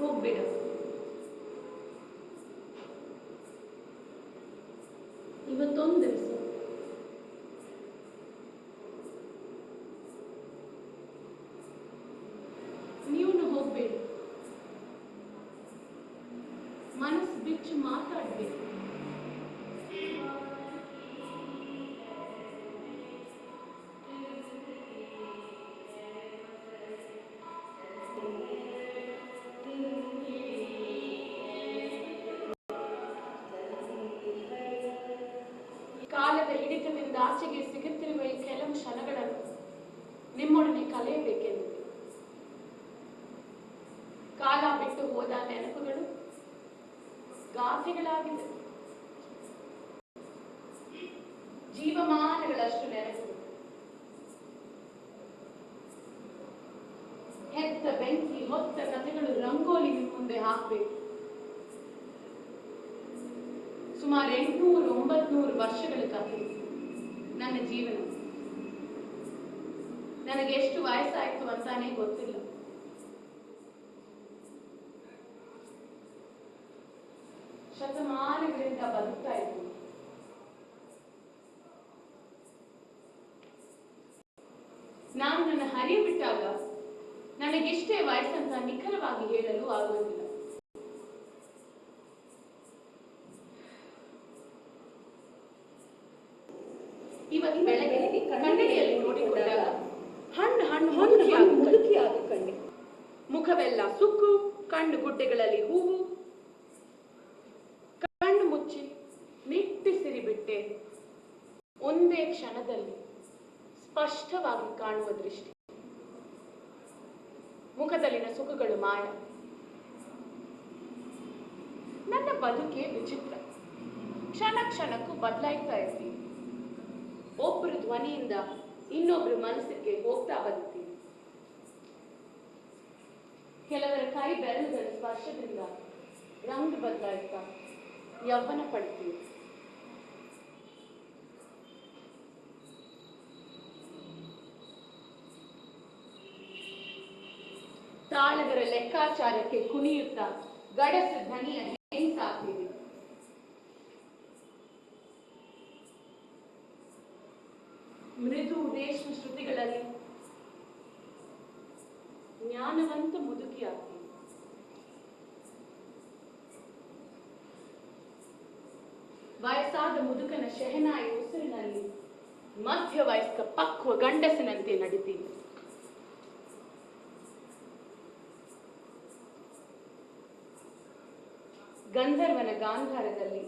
ಹೋಗ್ಬೇಡ. ಇವತ್ತೊಂದು ದಿವಸ ನೀವು ಹೋಗ್ಬೇಡಿ. ಮನಸ್ಸು ಬಿಚ್ಚು ಮಾತಾಡ್ಬೇಕು. ಕಾಲದ ಹಿಡಿತದಿಂದ ಆಚೆಗೆ ಸಿಗುತ್ತಿರುವ ಈ ಕೆಲವು ಕ್ಷಣಗಳನ್ನು ನಿಮ್ಮೊಡನೆ ಕಳೆಯಬೇಕೆಂದು. ಕಾಲ ಬಿಟ್ಟು ಹೋದ ನೆನಪುಗಳು ಗಾಥೆಗಳಾಗಿದೆ. ಜೀವಮಾನಗಳಷ್ಟು ನೆನಪುಗಳು. ಹೆತ್ತ ಬೆಂಕಿ ಹೊತ್ತ ಕಥೆಗಳು ರಂಗೋಲಿ ನಿಮ್ಮ ಮುಂದೆ ಹಾಕಬೇಕು. ಸುಮಾರು 800-900 ವರ್ಷಗಳ ಕಥೆ ನನ್ನ ಜೀವನ. ನನಗೆ ಎಷ್ಟು ವಯಸ್ಸಾಯ್ತು ಅಂತಾನೆ ಗೊತ್ತಿಲ್ಲ. ಶತಮಾನಗಳಿಂದ ಬದುಕ್ತಾ ಇದ್ದೀನಿ. ನಾನು ನನ್ನ ಹರಿವು ಬಿಟ್ಟಾಗ ನನಗೆಷ್ಟೇ ವಯಸ್ಸಂತ ನಿಖರವಾಗಿ ಹೇಳಲು ಆಗುವುದಿಲ್ಲ. ಇವತ್ತು ಬೆಳಗ್ಗೆ ಕನ್ನಡಿಯಲ್ಲಿ ನೋಡಿಕೊಂಡಾಗ ಹಣ್ಣು ಮುದುಕಿಯಾದ ಕಣ್ಣೆ, ಮುಖವೆಲ್ಲ ಸುಕ್ಕು, ಕಣ್ಣು ಗುಡ್ಡೆಗಳಲ್ಲಿ ಹೂವು. ಕಣ್ಣು ಮುಚ್ಚಿ ನಿಟ್ಟಿಸಿರಿ ಬಿಟ್ಟೆ. ಒಂದೇ ಕ್ಷಣದಲ್ಲಿ ಸ್ಪಷ್ಟವಾಗಿ ಕಾಣುವ ದೃಷ್ಟಿ. ಮುಖದಲ್ಲಿನ ಸುಖಗಳು ಮಾಯ. ನನ್ನ ಬದುಕೆ ವಿಚಿತ್ರ. ಕ್ಷಣ ಕ್ಷಣಕ್ಕೂ ಬದಲಾಯ್ತಾ ಇರ್ತೀನಿ. ಒಬ್ಬರು ಧ್ವನಿಯಿಂದ ಇನ್ನೊಬ್ಬರು ಮನಸ್ಸಿಗೆ ಹೋಗ್ತಾ ಬರ್ತೀನಿ. ಕೆಲವರ ಕೈ ಬೆರಳುಗಳ ಸ್ಪರ್ಶದಿಂದ ರಂಗು ಬದಲಾಯ್ತಾ ಯೌವನ ಪಡ್ತೀನಿ. ತಾಳಗರ ಲೆಕ್ಕಾಚಾರಕ್ಕೆ ಕುಣಿಯುತ್ತಾ ಗಡಸ ಧ್ವನಿಯ ಹೆಂಸಾಗ್ತೀನಿ. ಮೃದು ರೇಷ್ಮೆ ಶ್ರುತಿಗಳಲ್ಲಿ ಜ್ಞಾನವಂತ ಮುದುಕಿಯಾಗ್ತೀನಿ. ವಯಸ್ಸಾದ ಮುದುಕನ ಶೆಹನಾಯಿ ಉಸಿರಿನಲ್ಲಿ ಮಧ್ಯವಯಸ್ಕ ಪಕ್ವ ಗಂಡಸಿನಂತೆ ನಡೀತೀನಿ. ಗಂಧರ್ವನ ಗಾಂಧಾರದಲ್ಲಿ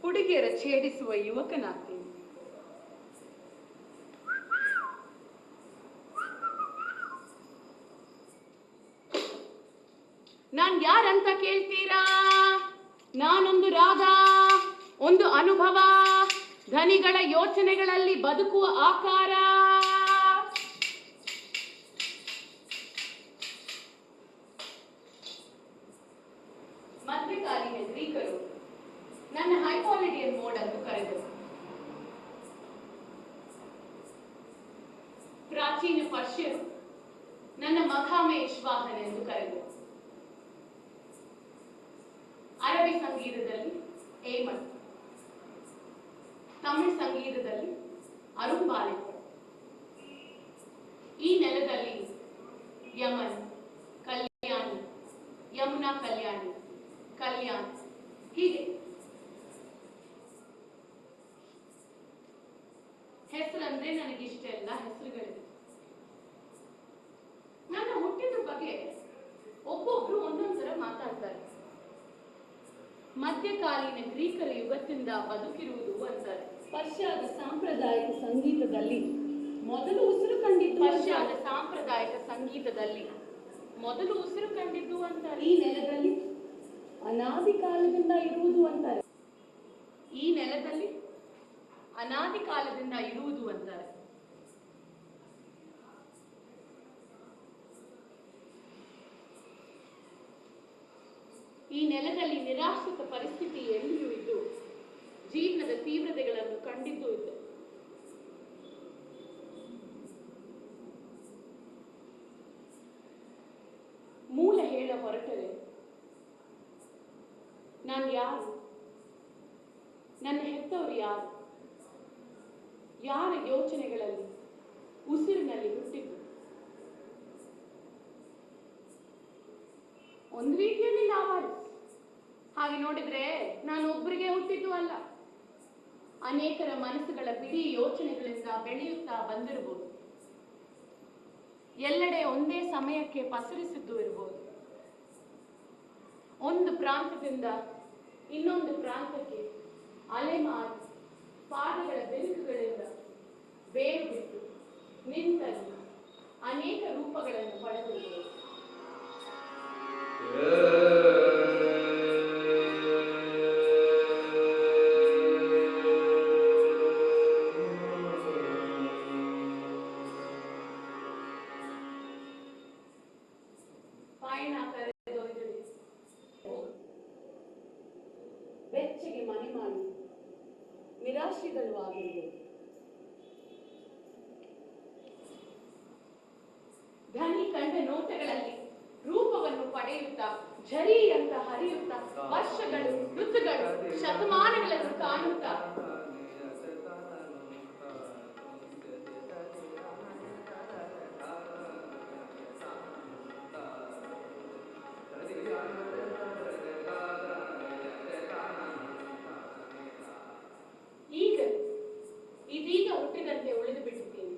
ಹುಡುಗಿಯರ ಛೇಡಿಸುವ ಯುವಕನಾಗ್ತೀನಿ. ನಾನ್ ಯಾರಂತ ಕೇಳ್ತೀರಾ? ನಾನೊಂದು ರಾಗ, ಒಂದು ಅನುಭವ, ಧನಿಗಳ ಯೋಚನೆಗಳಲ್ಲಿ ಬದುಕುವ ಆಕಾರ. ಮಧ್ಯಕಾಲೀನ ಗ್ರೀಕರು ನನ್ನ ಹೈಪಾಲಿಡಿಯನ್ ಮೋಡ್ ಅನ್ನು ಕರೆದರು. ಪ್ರಾಚೀನ ಪರ್ಷಿಯರು ನನ್ನ ಮಖಾಮೇಶ್ವಾಹನ್ ಎಂದು ಕರೆದರು. ಅರಬಿ ಸಂಗೀತದಲ್ಲಿ ಏಮನ್, ತಮಿಳು ಸಂಗೀತದಲ್ಲಿ ಅರುಂಬಾಲಿಕ, ಈ ನೆಲದಲ್ಲಿ ಯಮನ್, ಕಲ್ಯಾಣಿ, ಯಮುನಾ ಕಲ್ಯಾಣಿ, ಕಲ್ಯಾಣ್, ಹೀಗೆ ಹೆಸರಂದ್ರೆ ನನಗಿಷ್ಟೆಲ್ಲ ಹೆಸರುಗಳಿವೆ. ನನ್ನ ಹುಟ್ಟಿದ ಬಗ್ಗೆ ಒಬ್ಬೊಬ್ರು ಒಂದೊಂದರ ಮಾತಾಡ್ತಾರೆ. ಮಧ್ಯಕಾಲೀನ ಗ್ರೀಕರ ಯುಗದಿಂದ ಬದುಕಿರುವುದು ಅಂತಾರೆ. ಪರ್ಷಿಯಾದ ಸಾಂಪ್ರದಾಯಿಕ ಸಂಗೀತದಲ್ಲಿ ಮೊದಲು ಉಸಿರು ಕಂಡಿದ್ದು ಅಂತಾರೆ. ಈ ನೆಲದಲ್ಲಿ ಅನಾದಿ ಕಾಲದಿಂದ ಇರುವುದು ಅಂತಾರೆ. ಈ ನೆಲದಲ್ಲಿ ನಿರಾಶ್ರಿತ ಪರಿಸ್ಥಿತಿ ಎಲ್ಲಿಯೂ ಇದ್ದು ಜೀವನದ ತೀವ್ರತೆಗಳನ್ನು ಕಂಡಿದ್ದು ಇದೆ. ಮೂಲ ಹೇಳ ಹೊರಟರೆ ನಾನು ಯಾರು, ನನ್ನ ಹೆತ್ತವರು ಯಾರು, ಯಾರ ಯೋಚನೆಗಳಲ್ಲಿ ಉಸಿರಿನಲ್ಲಿ ಹುಟ್ಟಿದ್ದು? ಒಂದು ರೀತಿಯಲ್ಲಿ ಲಾವಾರಿಸ್. ಹಾಗೆ ನೋಡಿದ್ರೆ ನಾನು ಒಬ್ಬರಿಗೆ ಹುಟ್ಟಿದ್ದು ಅಲ್ಲ, ಅನೇಕರ ಮನಸ್ಸುಗಳ ಬಿಡಿ ಯೋಚನೆಗಳಿಂದ ಬೆಳೆಯುತ್ತಾ ಬಂದಿರಬಹುದು. ಎಲ್ಲೆಡೆ ಒಂದೇ ಸಮಯಕ್ಕೆ ಪಸರಿಸಿದ್ದು ಇರಬಹುದು. ಒಂದು ಪ್ರಾಂತದಿಂದ ಇನ್ನೊಂದು ಪ್ರಾಂತಕ್ಕೆ ಅಲೆಮಾರಿ ಪಾದಗಳ ಬೆಳಕುಗಳಿಂದ ಬೇರು ಬಿಟ್ಟು ನಿಂತಲ್ಲಿ ಅನೇಕ ರೂಪಗಳನ್ನು ಪಡೆದಿರುವುದು. ಬೆಚ್ಚಗೆ ಮನೆ ಮಾಡಿ ನಿರಾಶ್ರಿತರು ಆಗಿರುವುದು. ಧನಿ ಕಂಡ ನೋಟಗಳಲ್ಲಿ ರೂಪವನ್ನು ಪಡೆಯುತ್ತಾ ಝರಿ ಅಂತ ಹರಿಯುತ್ತಾ ವರ್ಷಗಳು, ಋತುಗಳು, ಶತಮಾನಗಳನ್ನು ಕಾಣುತ್ತಾ ಇದೀಗ ಹುಟ್ಟಿದಂತೆ ಉಳಿದು ಬಿಟ್ಟಿದ್ದೀನಿ.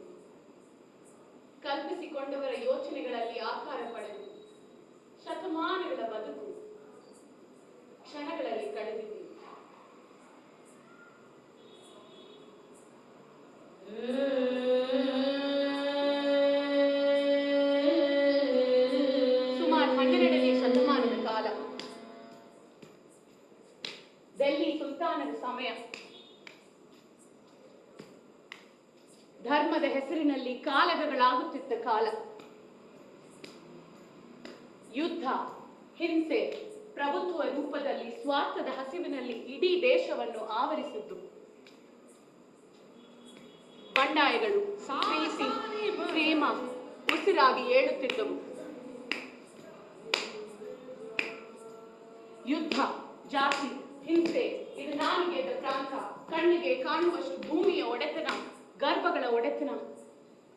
ಕಲ್ಪಿಸಿಕೊಂಡವರ ಯೋಚನೆಗಳಲ್ಲಿ ಆಕಾರ ಪಡೆದು ಶತಮಾನಗಳ ಬದುಕು ಕ್ಷಣಗಳಲ್ಲಿ ಕಳೆದಿದ್ದೀನಿ. ಸುಮಾರು 12ನೇ ಶತಮಾನದ ಕಾಲ, ಡೆಲ್ಲಿ ಸುಲ್ತಾನರ ಸಮಯ. ಧರ್ಮದ ಹೆಸರಿನಲ್ಲಿ ಕಾಳಗಗಳಾಗುತ್ತಿದ್ದ ಕಾಲ. ಯುದ್ಧ, ಹಿಂಸೆ, ಪ್ರಭುತ್ವ ರೂಪದಲ್ಲಿ ಸ್ವಾರ್ಥದ ಹಸಿವಿನಲ್ಲಿ ಇಡೀ ದೇಶವನ್ನು ಆವರಿಸಿದ್ದು. ಬಂಡಾಯಗಳು, ಪ್ರೀತಿ, ಪ್ರೇಮ, ಉಸಿರಾಗಿ ಏಳುತ್ತಿದ್ದವು. ಯುದ್ಧ, ಜಾತಿ, ಹಿಂಸೆ, ಇದು ನಾನು ಗೆದ್ದ ಪ್ರಾಂತ, ಕಣ್ಣಿಗೆ ಕಾಣುವಷ್ಟು ಭೂಮಿಯ ಒಡೆತನ, ಗರ್ಭಗಳ ಒಡೆತನ,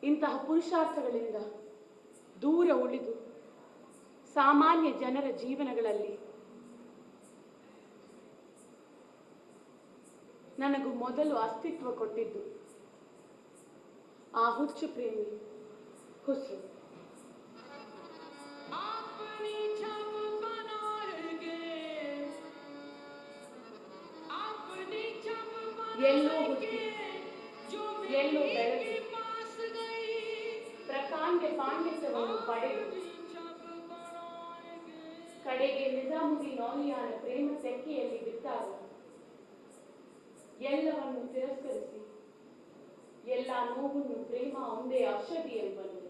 ಇಂತಹ ಪುರುಷಾರ್ಥಗಳಿಂದ ದೂರ ಉಳಿದು ಸಾಮಾನ್ಯ ಜನರ ಜೀವನಗಳಲ್ಲಿ ನನಗೂ ಮೊದಲು ಅಸ್ತಿತ್ವ ಕೊಟ್ಟಿದ್ದು ಆ ಹುಚ್ಚು ಪ್ರೇಮಿ ಹುಸ್ರು. ಎಲ್ಲೋ ಹುಟ್ಟಿ ಎಲ್ಲೋ ಬೆಳೆದು ಪ್ರಕಾಂಡ ಪಾಂಡಿತ್ಯವನ್ನು ಪಡೆದು ಕಡೆಗೆ ನಿಜಾಮುದ್ದೀನ್ ಔಲಿಯಾನ ಪ್ರೇಮ ತೆಕ್ಕೆಯಲ್ಲಿ ಬಿದ್ದಾಗ ಎಲ್ಲವನ್ನು ತಿರಸ್ಕರಿಸಿ ಎಲ್ಲ ನೋವನ್ನು ಪ್ರೇಮ ಒಂದೇ ಔಷಧಿ ಎಂಬಂತೆ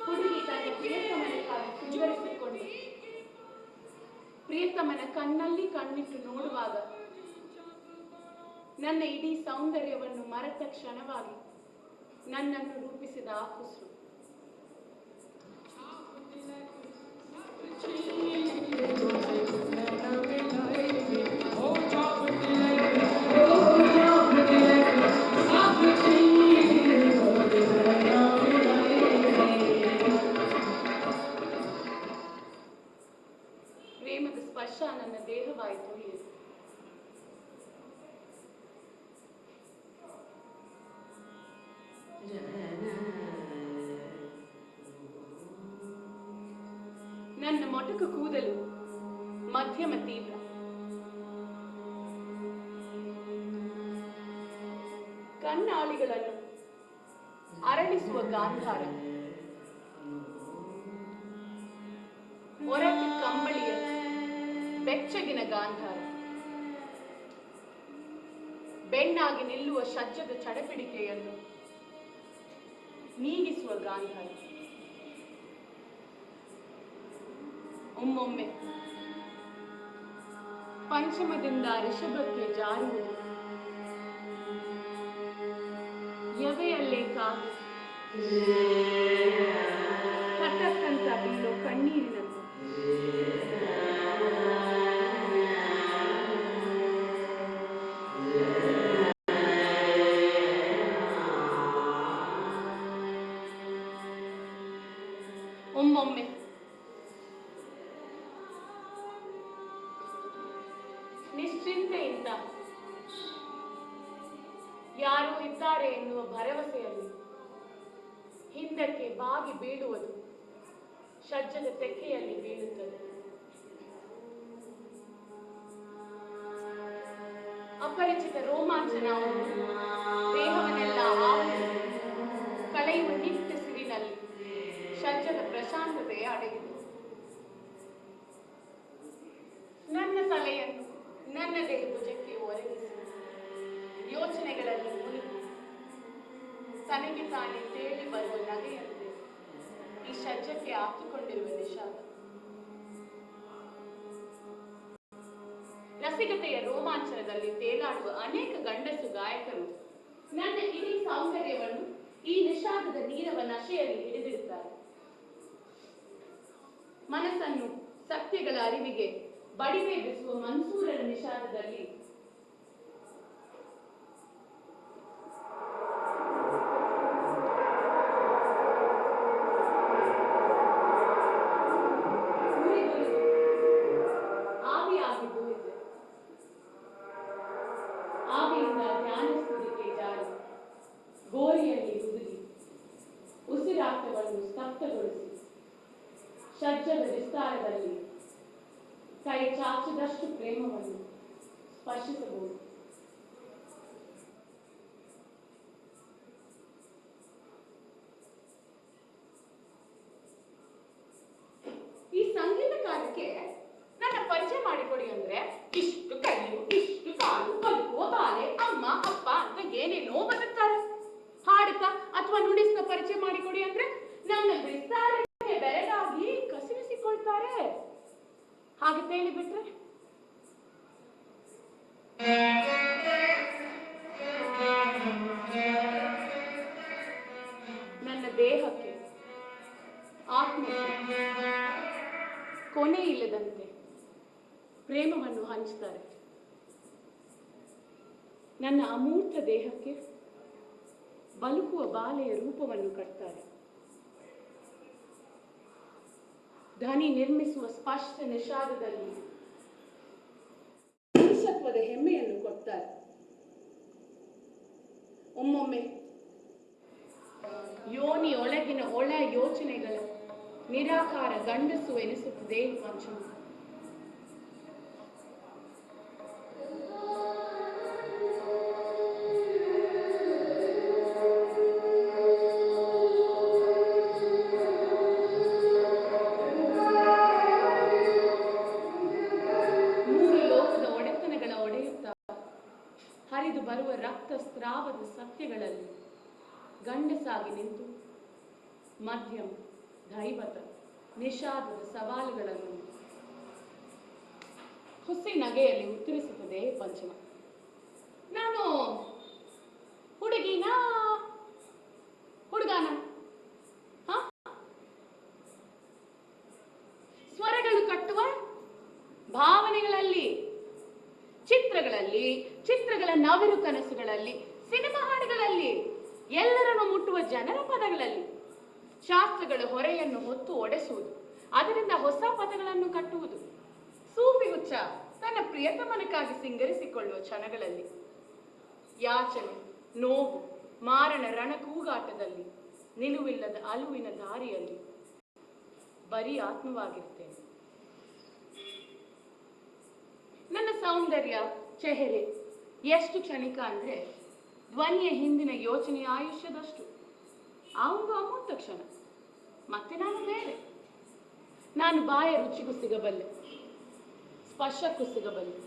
ಹುಡುಗಿ ತನ್ನ ಪ್ರಿಯತಮನಕ್ಕಾಗಿ ಸುಂದರಿಸಿಕೊಂಡು ಪ್ರಿಯತಮನ ಕಣ್ಣಲ್ಲಿ ಕಣ್ಣಿಟ್ಟು ನೋಡುವಾಗ ನನ್ನ ಇಡೀ ಸೌಂದರ್ಯವನ್ನು ಮರೆತ ಕ್ಷಣವಾಗಿ ನನ್ನನ್ನು ರೂಪಿಸಿದ ಆ ಹುಸ್ರು. ಪ್ರೇಮದ ಸ್ಪರ್ಶ ನನ್ನ ದೇಹವಾಯಿತು. ನನ್ನ ಮೊಟಕು ಕೂದಲು ಮಧ್ಯಮ ತೀವ್ರ, ಕಣ್ಣಾಳಿಗಳನ್ನು ಅರಳಿಸುವ ಗಾಂಧಾರ, ಒರಟು ಕಂಬಳಿಯ ಬೆಚ್ಚಗಿನ ಗಾಂಧಾರ, ಬೆಣ್ಣಾಗಿ ನಿಲ್ಲುವ ಶಜ್ಜದ ಚಡಪಿಡಿಕೆಯನ್ನು ನೀಗಿಸುವ ಗಾಂಧಾರ. ಒಮ್ಮೊಮ್ಮೆ ಪಂಚಮದಿಂದ ಋಷಭಕ್ಕೆ ಜಾರುವುದು, ಎವೆಯಲ್ಲೇ ಕಾದು ಕಟ್ಟಕ್ಕಂತ ಬೀಳೋ ಕಣ್ಣೀರಿನಂತೆ. ಒಮ್ಮೊಮ್ಮೆ ನಿಶ್ಚಿಂತೆಯಿಂದ ಯಾರೋ ಇದ್ದಾರೆ ಎನ್ನುವ ಭರವಸೆಯಲ್ಲಿ ಹಿಂದಕ್ಕೆ ಬಾಗಿ ಬೀಳುವುದು ಶಜ್ಜದ ತೆಕ್ಕೆಯಲ್ಲಿ ಬೀಳುತ್ತದೆ. ಅಪರಿಚಿತ ರೋಮಾಂಚನ ದೇಹವನ್ನೆಲ್ಲ ಆವರಿಸಿ ಕಳೆಯುವ ನಿಟ್ಟುಸಿರಿನಲ್ಲಿ ಶಜ್ಜದ ಪ್ರಶಾಂತತೆ ಅಡಗಿದೆ. ನನ್ನ ತಲೆಯನ್ನು ನನ್ನದೇ ಭುಜಕ್ಕೆ ಒರಗಿಸಿ ಯೋಚನೆಗಳಲ್ಲಿ ಮುಳುಗಿ ತನಗೆ ತಾನೇ ತೇಲಿ ಬರುವ ನಗೆಯಂತೆ ಈ ಶಜ್ಜಕ್ಕೆ ಹಾಕಿಕೊಂಡಿರುವ ನಿಷಾದ. ರಸಿಕತೆಯ ರೋಮಾಂಚನದಲ್ಲಿ ತೇಲಾಡುವ ಅನೇಕ ಗಂಡಸು ಗಾಯಕರು ನನ್ನ ಇಡೀ ಸೌಂದರ್ಯವನ್ನು ಈ ನಿಷಾದದ ನೀರವ ನಶೆಯಲ್ಲಿ ಹಿಡಿದಿರುತ್ತಾರೆ. ಮನಸ್ಸನ್ನು ಸತ್ಯಗಳ ಅರಿವಿಗೆ ಬಡಿವೆ ಬಿಸುವ ಮನ್ಸೂರನ ನಿಷಾದದಲ್ಲಿ ಆವಿಯಾಗಿದ್ದು ಇದೆ. ಆವಿಯಿಂದ ಧ್ಯಾನ ಸ್ಥಿತಿಗೆ ಜಾರಿ ಗೋರಿಯಲ್ಲಿ ಹುದುಗಿ ಉಸಿರಾಟವನ್ನು ಸ್ತಬ್ಧಗೊಳಿಸಿ ಶಜ್ಜದ ವಿಸ್ತಾರದಲ್ಲಿ ಕೈ ಚಾಚಿದಷ್ಟು ಪ್ರೇಮವನ್ನು ಸ್ಪರ್ಶಿಸಬಹುದು. ಈ ಸಂಗೀತ ಕಾರ್ಯಕ್ಕೆ ನನ್ನ ಪರಿಚಯ ಮಾಡಿಕೊಡಿ ಅಂದ್ರೆ ಇಷ್ಟು ಕೈಯು, ಇಷ್ಟು ಕಾಲು, ಬದುಕುವ ಬಾಲೆ, ಅಮ್ಮ ಅಪ್ಪ ಅಂತ ಏನೇನೋ ಬದುಕ್ತಾರೆ. ಹಾಡುತ್ತಾ ಅಥವಾ ನುಡಿಸ್ತಾ ಪರಿಚಯ ಮಾಡಿಕೊಡಿ ಅಂದ್ರೆ ನನ್ನ ವಿಸ್ತಾರಕ್ಕೆ ಬೆರಗಾಗಿ ಕಸಿವಿಸಿಕೊಳ್ತಾರೆ. ಹಾಗೆ ತೇಲಿ ಬಿಟ್ರೆ ಪ್ರೇಮವನ್ನು ಹಂಚ್ತಾರೆ. ನನ್ನ ಅಮೂರ್ತ ದೇಹಕ್ಕೆ ಬಲುಕುವ ಬಾಲೆಯ ರೂಪವನ್ನು ಕಟ್ತಾರೆ. ಧ್ವನಿ ನಿರ್ಮಿಸುವ ಸ್ಪಷ್ಟ ನಿಷಾದದಲ್ಲಿ ಪುರುಷತ್ವದ ಹೆಮ್ಮೆಯನ್ನು ಕೊಡ್ತಾರೆ. ಒಮ್ಮೊಮ್ಮೆ ಯೋನಿಯೊಳಗಿನ ಒಳ ಯೋಚನೆಗಳ ನಿರಾಕಾರ ಗಂಡಸು ಎನಿಸುತ್ತದೆ ಪಂಚಮ. ಹರಿದು ಬರುವ ರಕ್ತಸ್ರಾವದ ಸತ್ಯಗಳಲ್ಲಿ ಗಂಡಸಾಗಿ ನಿಂತು ಮಧ್ಯಮ ದೈವತ ನಿಷಾದದ ಸವಾಲುಗಳನ್ನು ಹುಸಿ ನಗೆಯಲ್ಲಿ ಉತ್ತರಿಸುತ್ತದೆ ಪಂಚಮ. ನಾನು ಹುಡುಗಿನ ಹುಡುಗಾನ? ಸ್ವರಗಳು ಕಟ್ಟುವ ಭಾವನೆಗಳಲ್ಲಿ, ಚಿತ್ರಗಳಲ್ಲಿ, ಚಿತ್ರಗಳ ನವಿರು ಕನಸುಗಳಲ್ಲಿ, ಸಿನಿಮಾ ಹಾಡುಗಳಲ್ಲಿ, ಎಲ್ಲರನ್ನು ಮುಟ್ಟುವ ಜನರ ಪದಗಳಲ್ಲಿ ಶಾಸ್ತ್ರಗಳ ಹೊರೆಯನ್ನು ಹೊತ್ತು ಒಡೆಸುವುದು, ಅದರಿಂದ ಹೊಸ ಪದಗಳನ್ನು ಕಟ್ಟುವುದು, ಸೂಫಿ ಹುಚ್ಚ ತನ್ನ ಪ್ರಿಯತಮನಕ್ಕಾಗಿ ಸಿಂಗರಿಸಿಕೊಳ್ಳುವ ಕ್ಷಣಗಳಲ್ಲಿ, ಯಾಚನೆ, ನೋವು, ಮಾರಣ ರಣಕೂಗಾಟದಲ್ಲಿ, ನಿಲುವಿಲ್ಲದ ಅಲುವಿನ ದಾರಿಯಲ್ಲಿ ಬರೀ ಆತ್ಮವಾಗಿರ್ತೇನೆ. ನನ್ನ ಸೌಂದರ್ಯ, ಚೆಹರೆ ಎಷ್ಟು ಕ್ಷಣಿಕ ಅಂದ್ರೆ ಧ್ವನಿಯ ಹಿಂದಿನ ಯೋಚನೆಯ ಆಯುಷ್ಯದಷ್ಟು. ಆ ಒಂದು ಅಮೂರ್ತ ಕ್ಷಣ. ಮತ್ತೆ ನಾನು ಬೇರೆ. ನಾನು ಬಾಯ ರುಚಿಗೂ ಸಿಗಬಲ್ಲೆ, ಸ್ಪರ್ಶಕ್ಕೂ ಸಿಗಬಲ್ಲೆ.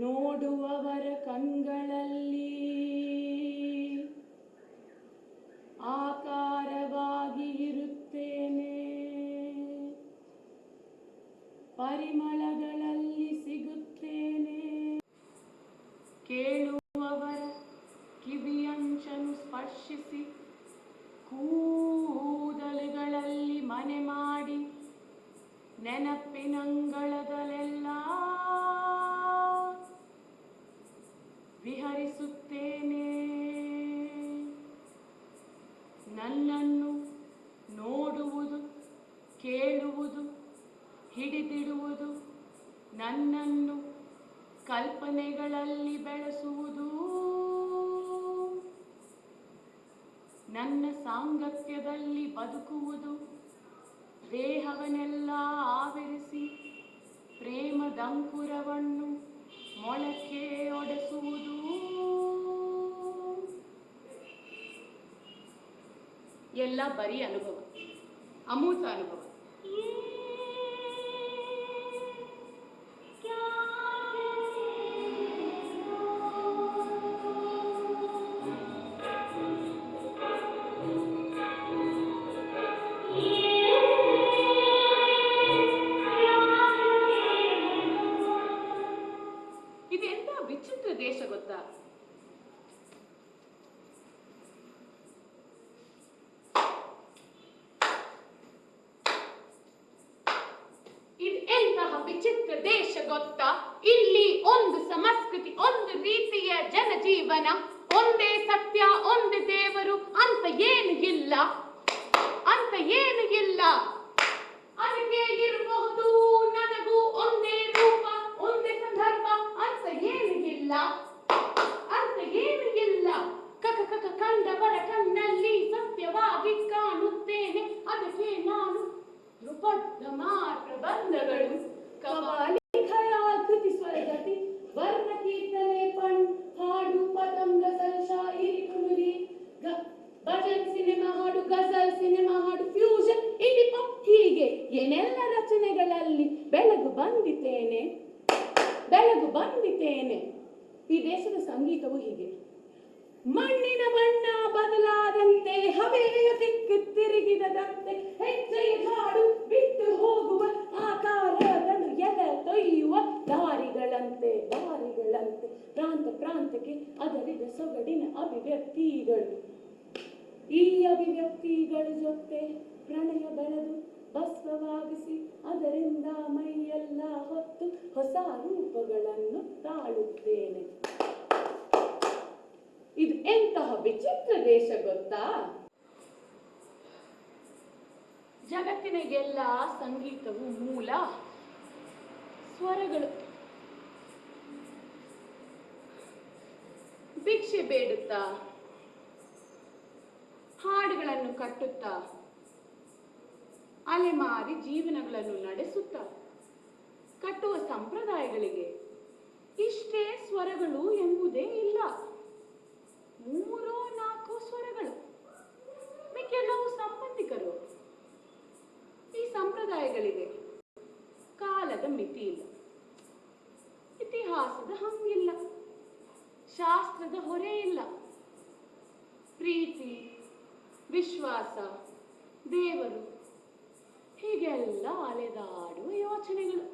ನೋಡುವವರ ಕಣ್ಗಳಲ್ಲಿ ಆಕಾರವಾಗಿ ಇರುತ್ತೇನೆ, ಪರಿಮಳಗಳಲ್ಲಿ ಸಿಗುತ್ತೇನೆ. ಕೇಳುವವರ ಕಿವಿಯಂಚನು ಸ್ಪರ್ಶಿಸಿ ಕೂದಲುಗಳಲ್ಲಿ ಮನೆ ಮಾಡಿ ನೆನಪಿನಂಗಳದಲ್ಲೆಲ್ಲ ವಿಹರಿಸುತ್ತೇನೆ. ನನ್ನನ್ನು ನೋಡುವುದು, ಕೇಳುವುದು, ಹಿಡಿದಿಡುವುದು, ನನ್ನನ್ನು ಕಲ್ಪನೆಗಳಲ್ಲಿ ಬೆಳೆಸುವುದು, ನನ್ನ ಸಾಂಗತ್ಯದಲ್ಲಿ ಬದುಕುವುದು, ದೇಹವನ್ನೆಲ್ಲ ಆವರಿಸಿ ಪ್ರೇಮದಂಕುರವನ್ನು ಮೊಳಕೆ ಒಡೆಸುವುದು. ಎಲ್ಲ ಬರೀ ಅನುಭವ, ಅಮೂರ್ತ ಅನುಭವ. ಇದೆಂತ ವಿಚಿತ್ರ ದೇಶ ಗೊತ್ತಾ? ವಿಚಿತ್ರ ದೇಶ ಗೊತ್ತಾ? ಇಲ್ಲಿ ಒಂದು ಸಂಸ್ಕೃತಿ, ಒಂದು ರೀತಿಯ ಜನಜೀವನ, ಒಂದೇ ಸತ್ಯ, ಒಂದೇ ದೇವರು ಅಂತ ಏನು ಇಲ್ಲ, ಅಂತ ಏನು ಇಲ್ಲ. ಅದಕ್ಕೆ ಇರಬಹುದು ನನಗೂ ಒಂದೇ ರೂಪ, ಒಂದೇ ಸಂದರ್ಭ ಅಂತ ಏನು ಇಲ್ಲ, ಅಂತ ಏನು ಇಲ್ಲ. ಕಂಡವರ ಕಣ್ಣಲ್ಲಿ ಸತ್ಯವಾಗಿ ಕಾಣುತ್ತೇನೆ, ಅದಕ್ಕೆ ನಾನು ಧ್ರುಪದ ಮಾತ್ರ ಬಂಧಗಳು ಕವಾಲಿ ಖಯಾಲ್ ಕೃತಿ ಸ್ವರಗತಿ ವರ್ಣ ಕೀರ್ತನೆ ಪಣ್ ಹಾಡು ಪತಂಗ ಸಲ್ಶಾಯಿರಿ ಕುನುರಿ ಭಜನ್ ಸಿನಿಮಾ ಹಾಡು, ಗಜಲ್ ಸಿನಿಮಾ ಹಾಡು, ಫ್ಯೂಷನ್, ಇಂಡಿಪಾಪ್, ಹೀಗೆ ಏನೆಲ್ಲ ರಚನೆಗಳಲ್ಲಿ ಬೆಳಗು ಬಂದಿದ್ದೇನೆ, ಬೆಳಗು ಬಂದಿದ್ದೇನೆ. ಈ ದೇಶದ ಸಂಗೀತವು ಹೀಗೆ. ಮಣ್ಣಿನ ಬಣ್ಣ ಬದಲಾದಂತೆ, ಹವೆಯ ದಿಕ್ಕು ತಿರುಗಿದಂತೆ, ಹೆಜ್ಜೆಯ ಜಾಡು ಬಿಟ್ಟು ಹೋಗುವ ಆಕಾರಗಳು ಎಲೆ ತೊಯ್ಯುವ ದಾರಿಗಳಂತೆ, ದಾರಿಗಳಂತೆ, ಪ್ರಾಂತ ಪ್ರಾಂತಕ್ಕೆ ಅದರಿದ ಸೊಗಡಿನ ಅಭಿವ್ಯಕ್ತಿಗಳು. ಈ ಅಭಿವ್ಯಕ್ತಿಗಳ ಜೊತೆ ಪ್ರಣಯ ಬೆಳೆದು ಭಸ್ಮವಾಗಿಸಿ ಅದರಿಂದ ಮೈಯೆಲ್ಲ ಹೊತ್ತು ಹೊಸ ರೂಪಗಳನ್ನು ತಾಳುತ್ತೇನೆ. ಇದು ಎಂತಹ ವಿಚಿತ್ರ ದೇಶ ಗೊತ್ತಾ? ಜಗತ್ತಿನಿಗೆಲ್ಲ ಸಂಗೀತವು ಮೂಲ ಸ್ವರಗಳು. ಭಿಕ್ಷೆ ಬೇಡುತ್ತಾ ಹಾಡುಗಳನ್ನು ಕಟ್ಟುತ್ತಾ ಅಲೆಮಾರಿ ಜೀವನಗಳನ್ನು ನಡೆಸುತ್ತಾ ಕಟ್ಟುವ ಸಂಪ್ರದಾಯಗಳಿಗೆ ಇಷ್ಟೇ ಸ್ವರಗಳು ಎಂಬುದೇ ಇಲ್ಲ. 3-4 ಸ್ವರಗಳು, ಮಿಕ್ಕೆಲ್ಲವೂ ಸಂಬಂಧಿಕರು. ಈ ಸಂಪ್ರದಾಯಗಳಿಗೆ ಕಾಲದ ಮಿತಿ ಇಲ್ಲ, ಇತಿಹಾಸದ ಹಂಗಿಲ್ಲ, ಶಾಸ್ತ್ರದ ಹೊರೆ ಇಲ್ಲ. ಪ್ರೀತಿ, ವಿಶ್ವಾಸ, ದೇವರು ಹೀಗೆಲ್ಲ ಅಲೆದಾಡುವ ಯೋಚನೆಗಳು.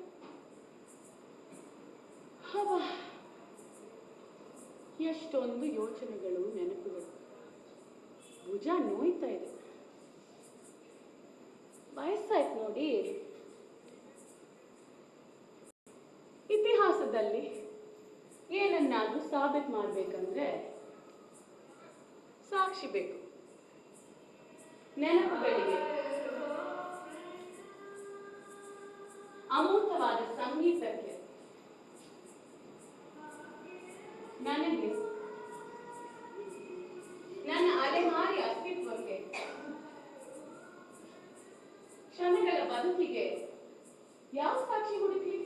ಎಷ್ಟೊಂದು ಯೋಚನೆಗಳು, ನೆನಪುಗಳು. ಭುಜ ನೋಯ್ತಾ ಇದೆ. ವಯಸ್ಸಾಯ್ತು ನೋಡಿ. ಇತಿಹಾಸದಲ್ಲಿ ಏನನ್ನಾದ್ರೂ ಸಾಬೀತು ಮಾಡ್ಬೇಕಂದ್ರೆ ಸಾಕ್ಷಿ ಬೇಕು. ನೆನಪುಗಳಿಗೆ ಅಮೂರ್ತವಾದ ಸಂಗೀತಕ್ಕೆ ನನಗೆ ನನ್ನ ಅಲೆಮಾರಿ ಅಸ್ತಿತ್ವಕ್ಕೆ ಕ್ಷಣಗಳ ಬದುಕಿಗೆ ಯಾವ ಸಾಕ್ಷಿ ಹುಡುಕಿ?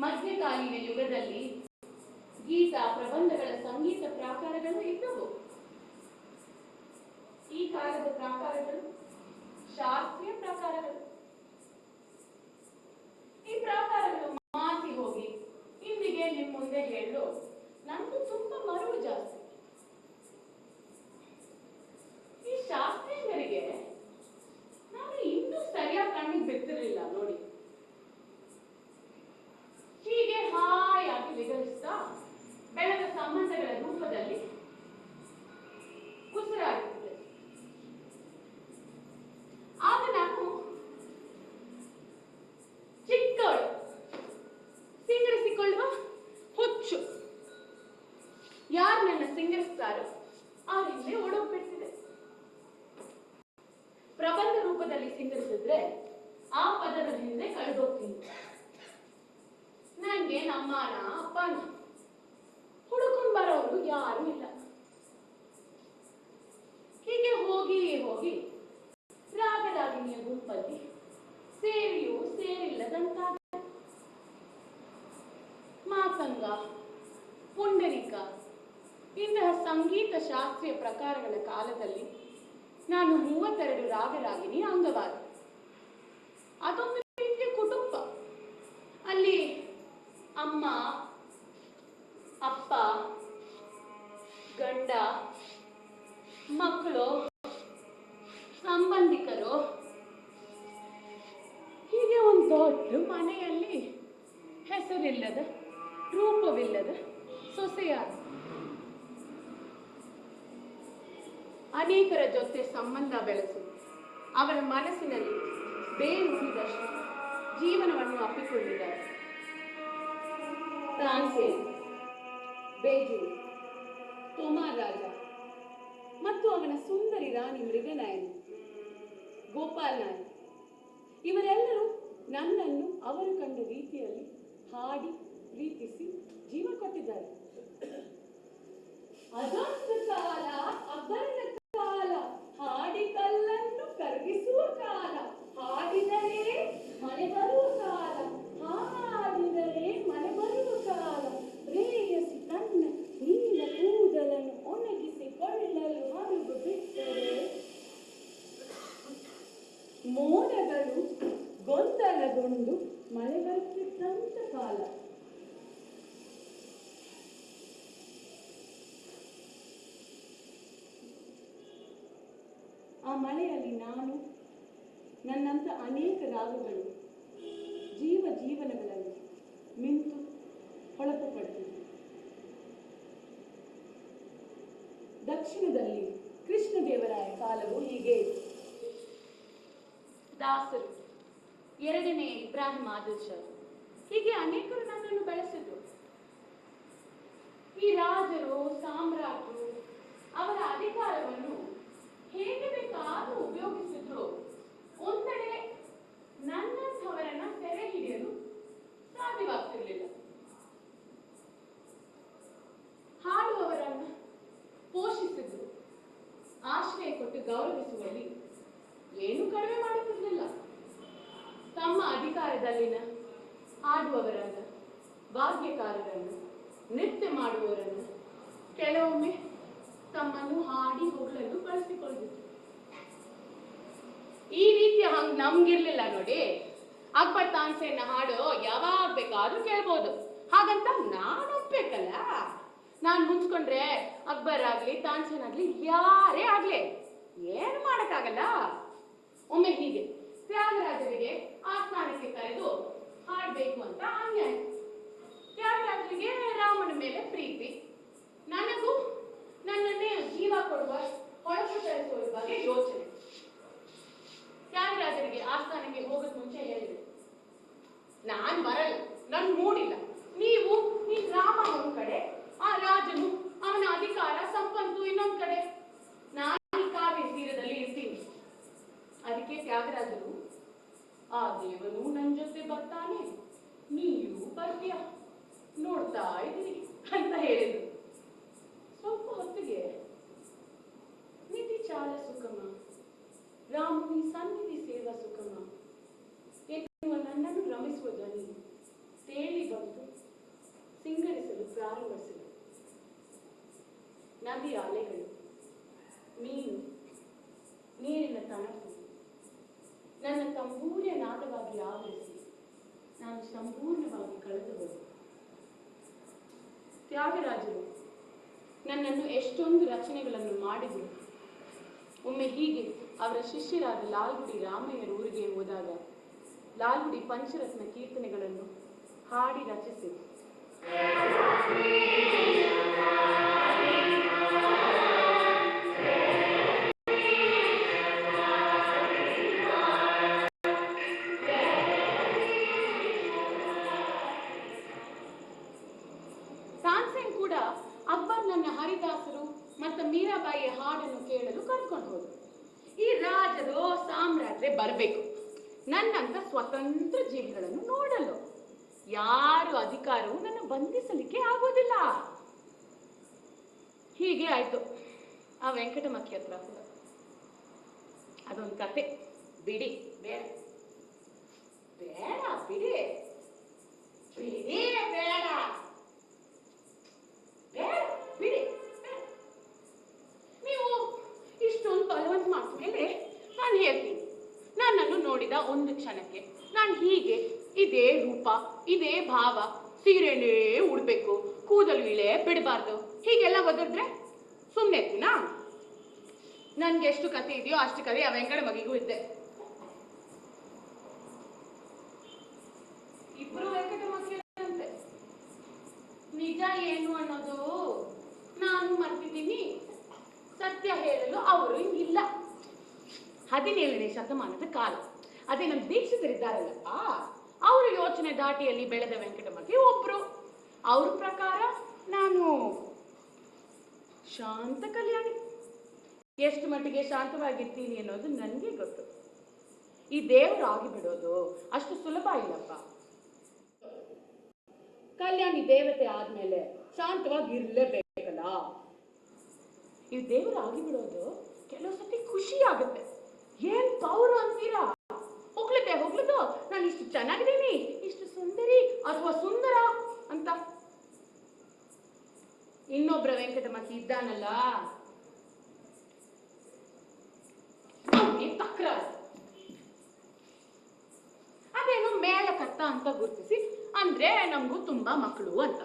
ಮಧ್ಯಕಾಲೀನ ಯುಗದಲ್ಲಿ ಗೀತ ಪ್ರಬಂಧಗಳ ಸಂಗೀತ ಪ್ರಾಕಾರಗಳು ಇದ್ದವು. ಈ ಕಾಲದ ಪ್ರಾಕಾರಗಳು ಶಾಸ್ತ್ರೀಯ ಪ್ರಾಕಾರಗಳು. ಈ ಪ್ರಾಕಾರಗಳು ಮಾಸಿ ಹೋಗಿ ಇಂದಿಗೆ ನಿಮ್ಮ ಮುಂದೆ ಹೇಳಲು ನಮ್ದು ತುಂಬಾ ಮರುವು ಜಾಸ್ತಿ. ಈ ಶಾಸ್ತ್ರೀಯರಿಗೆ ನಾನು ಇನ್ನೂ ಸರಿಯಾಗಿ ಕಣ್ಣಿಗೆ ಬಿತ್ತಿರಲಿಲ್ಲ ನೋಡಿ. ಹೀಗೆ ಹಾಯಾಗಿ ವಿಗರಿಸ್ತಾ ಬೆಳೆದ ಸಂಬಂಧಗಳ ರೂಪದಲ್ಲಿ ಉಸಿರಾಡುತ್ತದೆ. ಆಗ ನಾನು ಚಿಕ್ಕವಳು, ಸಿಂಗರಿಸಿಕೊಳ್ಳುವ ಹುಚ್ಚು. ಯಾರು ನನ್ನ ಸಿಂಗರಿಸ್ತಾರೋ ಆ ಹಿಂದೆ ಓಡೋಗ್ಬಿಡ್ತಿದೆ. ಪ್ರಬಂಧ ರೂಪದಲ್ಲಿ ಸಿಂಗರಿಸಿದ್ರೆ ಆ ಪದದ ಹಿಂದೆ ಕಳೆದೋಗ್ತೀನಿ. ನಂಗೆ ನಮ್ಮನ ಅಪ್ಪನ ಹುಡುಕೊಂಡು ಬರೋರು ಯಾರು ಇಲ್ಲ. ಹೀಗೆ ಹೋಗಿ ಹೋಗಿ ರಾಗರಾಗಿಣಿಯ ಗುಂಪಲ್ಲಿ ಸೇರಿಯೂ ಸೇರಿಲ್ಲದಂತಾಗ ಮಾತಂಗ, ಪುಂಡರಿಕ ಇಂತಹ ಸಂಗೀತ ಶಾಸ್ತ್ರೀಯ ಪ್ರಕಾರಗಳ ಕಾಲದಲ್ಲಿ ನಾನು 32 ರಾಗರಾಗಿಣಿ ಅಂಗವಾದ. ಅದೊಂದು ರೀತಿಯ ಕುಟುಂಬ. ಅಲ್ಲಿ ಅಮ್ಮ, ಅಪ್ಪ, ಗಂಡ, ಮಕ್ಕಳು, ಸಂಬಂಧಿಕರು, ಹೀಗೆ ಒಂದು ದೊಡ್ಡ ಮನೆಯಲ್ಲಿ ಹೆಸರಿಲ್ಲದ, ರೂಪವಿಲ್ಲದ ಸೊಸೆಯಾದ. ಅನೇಕರ ಜೊತೆ ಸಂಬಂಧ ಬೆಳೆಸಿ ಅವರ ಮನಸ್ಸಿನಲ್ಲಿ ಬೇರೂರಿದಷ್ಟು ಜೀವನವನ್ನು ಅಪ್ಪಿಕೊಂಡಿದ್ದಾರೆ. ತಾನ್ಸೇನ್, ಬೇಜೂರು, ತೋಮಾರ್ ರಾಜ ಮತ್ತು ಅವನ ಸುಂದರಿ ರಾಣಿ ಮೃಗನಾಯನಿ, ಗೋಪಾಲ್ ನಾಯಕ್ ಇವರೆಲ್ಲರೂ ನನ್ನನ್ನು ಅವರು ಕಂಡ ರೀತಿಯಲ್ಲಿ ಹಾಡಿ ಪ್ರೀತಿಸಿ ಜೀವ ಕೊಟ್ಟಿದ್ದಾರೆ. ಅದೊಂದು ಕಾಲ, ಅಬ್ಬರದ ಕಾಲ, ಹಾಡಿ ಕಲ್ಲನ್ನು ಕರಗಿಸುವ ಕಾಲ, ಹಾಡಿದರೆ ಮನೆ ಬರುವ ಕಾಲ, ಹಾಡಿದರೆ ಮನೆ ಬರುವ ಕಾಲ. ಪ್ರೇಯಸಿ ತನ್ನ ನೀಲ ಕೂದಲನ್ನು ಒಣಗಿಸಿಕೊಳ್ಳಲು ಹರಿದು ಬಿಟ್ಟರೆ ಮೋಡಗಳು ಗೊಂದಲಗೊಂಡು ಮಳೆ ಬರುತ್ತಿದ್ದಂತ ಕಾಲ. ಆ ಮಳೆಯಲ್ಲಿ ನಾನು ನನ್ನಂತ ಅನೇಕ ರಾಗಗಳು ಜೀವನಗಳಲ್ಲಿ ಮಿಂತು ಹೊಳಪು ಪಡ್ತಿದ್ದೆ. ದಕ್ಷಿಣದಲ್ಲಿ ಕೃಷ್ಣದೇವರಾಯ ಕಾಲವು ಹೀಗೆ ಇತ್ತು. ದಾಸರು, ಎರಡನೇ ಇಬ್ರಾಹಿಂ ಆದಿಲ್ ಶಾ, ಹೀಗೆ ಅನೇಕರು ನನ್ನನ್ನು ಬೆಳೆಸಿದ್ರು. ಈ ರಾಜರು ಸಾಮ್ರಾಟರು ಅವರ ಅಧಿಕಾರವನ್ನು ಹೇಗೆ ಬೇಕಾದರೂ ಉಪಯೋಗಿಸಿದ್ರು. ಒಂದೆಡೆ ನನ್ನಂಥವರನ್ನ ಸೆರೆ ಹಿಡಿಯಲು ಸಾಧ್ಯವಾಗ್ತಿರ್ಲಿಲ್ಲ. ಹಾಡುವವರನ್ನು ಪೋಷಿಸಿದ್ರು, ಆಶ್ರಯ ಕೊಟ್ಟು ಗೌರವಿಸುವಲ್ಲಿ ಏನು ಕಡಿಮೆ ಮಾಡುತ್ತಿರಲಿಲ್ಲ. ತಮ್ಮ ಅಧಿಕಾರದಲ್ಲಿನ ಹಾಡುವವರನ್ನು, ವಾದ್ಯಕಾರರನ್ನು, ನೃತ್ಯ ಮಾಡುವವರನ್ನು ಕೆಲವೊಮ್ಮೆ ತಮ್ಮನ್ನು ಹಾಡಿ ಹೊಗಳಲು ಬಳಸಿಕೊಂಡಿದ್ರು. ಈ ರೀತಿಯ ಹಂಗ್ ನಮ್ಗಿರ್ಲಿಲ್ಲ ನೋಡಿ. ಅಕ್ಬರ್ ತಾನ್ಸೇನ್ ಹಾಡು ಯಾವಾಗ ಬೇಕಾದ್ರೂ ಕೇಳ್ಬೋದು, ಹಾಗಂತ ನಾನು ಒಪ್ಬೇಕಲ್ಲ. ನಾನು ಮುಂಚ್ಕೊಂಡ್ರೆ ಅಕ್ಬರ್ ಆಗ್ಲಿ ತಾನ್ಸೇನ್ ಆಗ್ಲಿ ಯಾರೇ ಆಗ್ಲಿ ಏನು ಮಾಡಕ್ಕಾಗಲ್ಲ. ಒಮ್ಮೆ ಹೀಗೆ ತ್ಯಾಗರಾಜರಿಗೆ ಆಸ್ಥಾನಕ್ಕೆ ಕರೆದು ಹಾಡ್ಬೇಕು ಅಂತ ಆಜ್ಞೆ. ತ್ಯಾಗರಾಜರಿಗೆ ರಾಮನ ಮೇಲೆ ಪ್ರೀತಿ, ನನಗೂ ನನ್ನನ್ನೇ ಜೀವ ಕೊಡುವ ಹೊಳಪು ತರಿಸುವ ಬಗ್ಗೆ ಯೋಚನೆ. ತ್ಯಾಗರಾಜರಿಗೆ ಆಸ್ಥಾನಕ್ಕೆ ಹೋಗೋದ್ ಮುಂಚೆ ಹೇಳಿದೆ, ನಾನ್ ಬರಲ್ಲ, ನನ್ ಮೂಡಿಲ್ಲ. ನೀವು ಈ ರಾಮ ಒಂದ್ ಕಡೆ, ಆ ರಾಜನು ಅವನ ಅಧಿಕಾರ ಸಂಪತ್ತು ಇನ್ನೊಂದ್ ಕಡೆ, ನಾನು ಈ ಕಾವ್ಯ ತೀರದಲ್ಲಿ ಇರ್ತೀನಿ. ಅದಕ್ಕೆ ತ್ಯಾಗರಾಜರು, ಆ ದೇವನು ನನ್ ಜೊತೆ ಬರ್ತಾನೆ, ನೀವು ಬರ್ತೀಯ, ನೋಡ್ತಾ ಇದ್ದೀರಿ ಅಂತ ಹೇಳಿದ್ರು. ಸ್ವಲ್ಪ ಹೊತ್ತಿಗೆ ನಿಧಿ ಚಾಲ ಸುಖಮ, ರಾಮುನಿ ಸನ್ನಿಧಿ ಸೇವಾ ಸುಖಮ ಎನ್ನುವ ನನ್ನನ್ನು ರಮಿಸುವ ಧ್ವನಿ ತೇಲಿ ಬಂದು ಸಿಂಗರಿಸಲು ಪ್ರಾರಂಭಿಸಿದೆ. ನದಿ ಅಲೆಗಳು, ಮೀನು, ನೀರಿನ ತಣುಪು ನನ್ನ ತಂಬೂರಿಯ ನಾದವಾಗಿ ಆವರಿಸಿ ನಾನು ಸಂಪೂರ್ಣವಾಗಿ ಕಳೆದು ಹೋದೆ. ತ್ಯಾಗರಾಜರು ನನ್ನನ್ನು ಎಷ್ಟೊಂದು ರಚನೆಗಳನ್ನು ಮಾಡಿದರು. ಒಮ್ಮೆ ಹೀಗೆ ಅವರ ಶಿಷ್ಯರಾದ ಲಾಲ್ಗುಡಿ ರಾಮಯ್ಯರ ಊರಿಗೆ ಹೋದಾಗ ಲಾಲ್ಗುಡಿ ಪಂಚರತ್ನ ಕೀರ್ತನೆಗಳನ್ನು ಹಾಡಿ ರಚಿಸಿದರು. ತಾನ್ಸೇನ್ ಕೂಡ ಅಕ್ಬರ್ ನನ್ನ ಹರಿದಾಸರು ಮತ್ತು ಮೀರಾಬಾಯಿಯ ಹಾಡನ್ನು ಕೇಳಲು ಕರ್ಕೊಂಡು ಹೋದರು. ಈ ರಾಜರು ಸಾಮ್ರಾಟ್ರೆ ಬರಬೇಕು, ನನ್ನಂತ ಸ್ವತಂತ್ರ ಜೀವಿಗಳನ್ನು ನೋಡಲು. ಯಾರು ಅಧಿಕಾರವು ನನ್ನ ಬಂಧಿಸಲಿಕ್ಕೆ ಆಗೋದಿಲ್ಲ. ಹೀಗೆ ಆಯ್ತು ಆ ವೆಂಕಟಮಕ್ಕಿ ಹತ್ರ ಕೂಡ. ಅದೊಂದು ಕತೆ ಬಿಡಿ, ಬೇಡ ಬೇಡ ಬಿಡಿ ಬಿಡಿ ಬೇಡ ಬೇಡ ಬಿಡಿ. ನೀವು ಇಷ್ಟೊಂದು ಬಲವಂತ ಮಾಡಿದ್ಮೇಲೆ ನಾನು ಹೇಳ್ತೀನಿ, ನನ್ನನ್ನು ನೋಡಿದ ಒಂದು ಕ್ಷಣಕ್ಕೆ ನಾನು ಹೀಗೆ ಇದೇ ರೂಪ, ಇದೇ ಭಾವ, ಸೀರೆನೇ ಉಡ್ಬೇಕು, ಕೂದಲು ಇಳೆ ಬಿಡಬಾರ್ದು, ಹೀಗೆಲ್ಲ ಒದರಿದ್ರೆ ಸುಮ್ಮನೆ ಇರ್ತೀನಾ? ನನ್ಗೆ ಎಷ್ಟು ಕತೆ ಇದೆಯೋ ಅಷ್ಟು ಕತೆ ಆ ವೆಂಕಟ ಮಗಿಗೂ ಇದ್ದೆ. ಇಬ್ರು ವೆಂಕಟ ಮಕ್ಕಳಂತೆ. ನಿಜ ಏನು ಅನ್ನೋದು ನಾನು ಮರ್ತಿದ್ದೀನಿ, ಸತ್ಯ ಹೇಳಲು ಅವರು ಇಲ್ಲ. 17ನೇ ಶತಮಾನದ ಕಾಲ. ಅದೇ ನಮ್ಮ ದೀಕ್ಷಿತರಿದ್ದಾರಲ್ಲಪ್ಪ, ಅವರು ಯೋಚನೆ ದಾಟಿಯಲ್ಲಿ ಬೆಳೆದ ವೆಂಕಟಮಕ್ಕಿ ಒಬ್ರು. ಅವ್ರ ಪ್ರಕಾರ ನಾನು ಶಾಂತ ಕಲ್ಯಾಣಿ. ಎಷ್ಟು ಮಟ್ಟಿಗೆ ಶಾಂತವಾಗಿರ್ತೀನಿ ಅನ್ನೋದು ನನಗೆ ಗೊತ್ತು. ಈ ದೇವರು ಆಗಿಬಿಡೋದು ಅಷ್ಟು ಸುಲಭ ಇಲ್ಲಪ್ಪ. ಕಲ್ಯಾಣಿ ದೇವತೆ ಆದ್ಮೇಲೆ ಶಾಂತವಾಗಿ ಇರ್ಲೇಬೇಕಲ್ಲ. ಈ ದೇವರು ಆಗಿಬಿಡೋದು ಕೆಲವು ಸತಿ ಖುಷಿ ಆಗುತ್ತೆ. ಏನ್ ಪೌರು ಅಂತೀರಾ? ಹೊಗಳದು ನಾನು ಇಷ್ಟು ಚೆನ್ನಾಗಿದ್ದೀನಿ, ಇಷ್ಟು ಸುಂದರಿ ಅಥವಾ ಸುಂದರ ಅಂತ. ಇನ್ನೊಬ್ರ ವೆಂಕಟಮಕ್ಕಿ ಇದ್ದಾನಲ್ಲ, ತಕ್ರಾರು. ಅದೇನು ಮೇಲಕತ್ತ ಅಂತ ಗುರುತಿಸಿ, ಅಂದ್ರೆ ನಮಗೂ ತುಂಬಾ ಮಕ್ಕಳು ಅಂತ.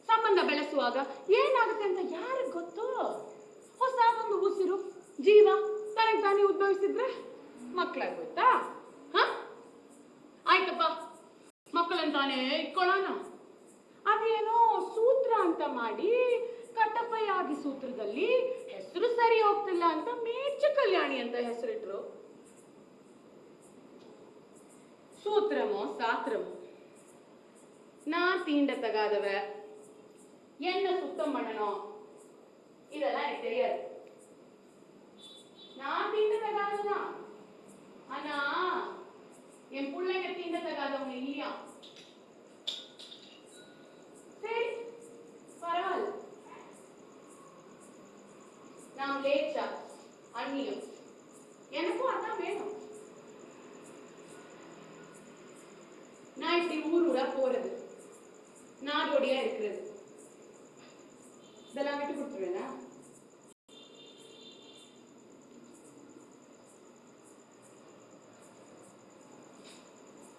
ಸಂಬಂಧ ಬೆಳೆಸುವಾಗ ಏನಾಗುತ್ತೆ ಅಂತ ಯಾರಿಗೆ ಗೊತ್ತು? ಹೊಸ ಒಂದು ಉಸಿರು ಜೀವ ತನಗೆ ತಾನೇ ಉದ್ಭವಿಸಿದ್ರೆ ಮಕ್ಕಳಾಗೋಯ್ತಾ? ಆಯ್ತಪ್ಪ, ಮಕ್ಕಳಂತಾನೆ ಇಟ್ಕೊಳ್ಳೋಣ. ಅದೇನೋ ಸೂತ್ರ ಅಂತ ಮಾಡಿ ಕಟ್ಟಪ್ಪಯ್ಯಾಗಿ ಸೂತ್ರದಲ್ಲಿ ಹೆಸರು ಸರಿ ಹೋಗ್ತಿಲ್ಲ ಅಂತ ಮೇಚ ಕಲ್ಯಾಣಿ ಅಂತ ಹೆಸರಿಟ್ರು. சூத்திரமோ சாத்திரமோ நான் தீண்டத்தகாதவ, என்ன சுத்தம் பண்ணணும், இதெல்லாம் எனக்கு தெரியாது. நான் தீண்டத்தகாததான், ஆனா என் பிள்ளைங்க தீண்டத்தகாதவங்க இல்லையா. சரி பரவாயில்ல, நாம் லேச்சா அந்நியம், எனக்கும் அதான் வேணும். நான் இப்படி ஊர் ஊரா போறது, நாடோடியா இருக்கிறது, இதெல்லாம் விட்டு கொடுத்துருவேனா?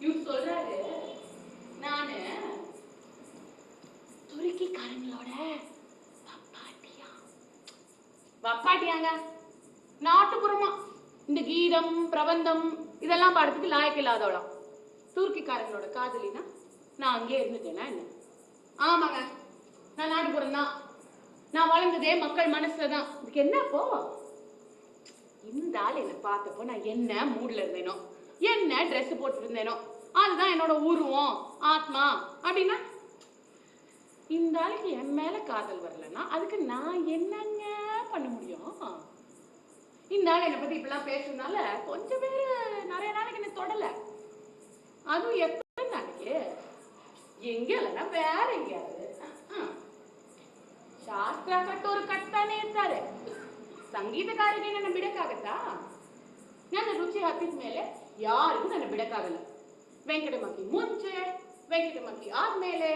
இவர் சொல்றாரு, நானு துருக்கிக்காரங்களோட வப்பாட்டியாங்க, நாட்டுப்புறமா இந்த கீதம் பிரபந்தம் இதெல்லாம் பாடத்துக்கு லாயக்கு இல்லாதவளாம். துருக்கிக்காரங்களோட காதலினா நான் அங்கே இருந்துட்டேனா என்ன? ஆமாங்க, நான் நாட்டுப்புறம் தான். நான் வளர்ந்ததே மக்கள் மனசுல தான். இதுக்கு என்னப்போ? இந்த ஆள் என்ன பார்த்தப்போ நான் என்ன மூட்ல இருந்தேனோ, என்ன ட்ரெஸ் போட்டு இருந்தேனோ, அதுதான் என்னோட உருவம் ஆத்மா. அப்படின்னா இந்த ஆளுக்கு என் மேல காதல் வரலன்னா அதுக்கு நான் என்னங்க பண்ண முடியும்? இந்த ஆள் என்னை பத்தி இப்பெல்லாம் பேசுறதுனால கொஞ்சம் பேரு நிறைய நாளைக்கு என்ன தொடல. அதுவும் எத்தனை நாளைக்கு? எங்க இல்லைன்னா வேற எங்கேயாவது. ಶಾಸ್ತ್ರ ಕಟ್ಟೋರು ಕಟ್ತಾನೆ ಇರ್ತಾರೆ, ಸಂಗೀತಗಾರರಿಗೆ ನನ್ನ ಬಿಡಕ್ಕಾಗತ್ತಾ? ನನ್ನ ರುಚಿ ಹತ್ತಿದ ಮೇಲೆ ಯಾರಿಗೂ ನನ್ನ ಬಿಡಕ್ಕಾಗಲ್ಲ. ವೆಂಕಟಮಕ್ಕಿ ಮುಂಚೆ, ವೆಂಕಟಮಕ್ಕಿ ಆದ್ಮೇಲೆ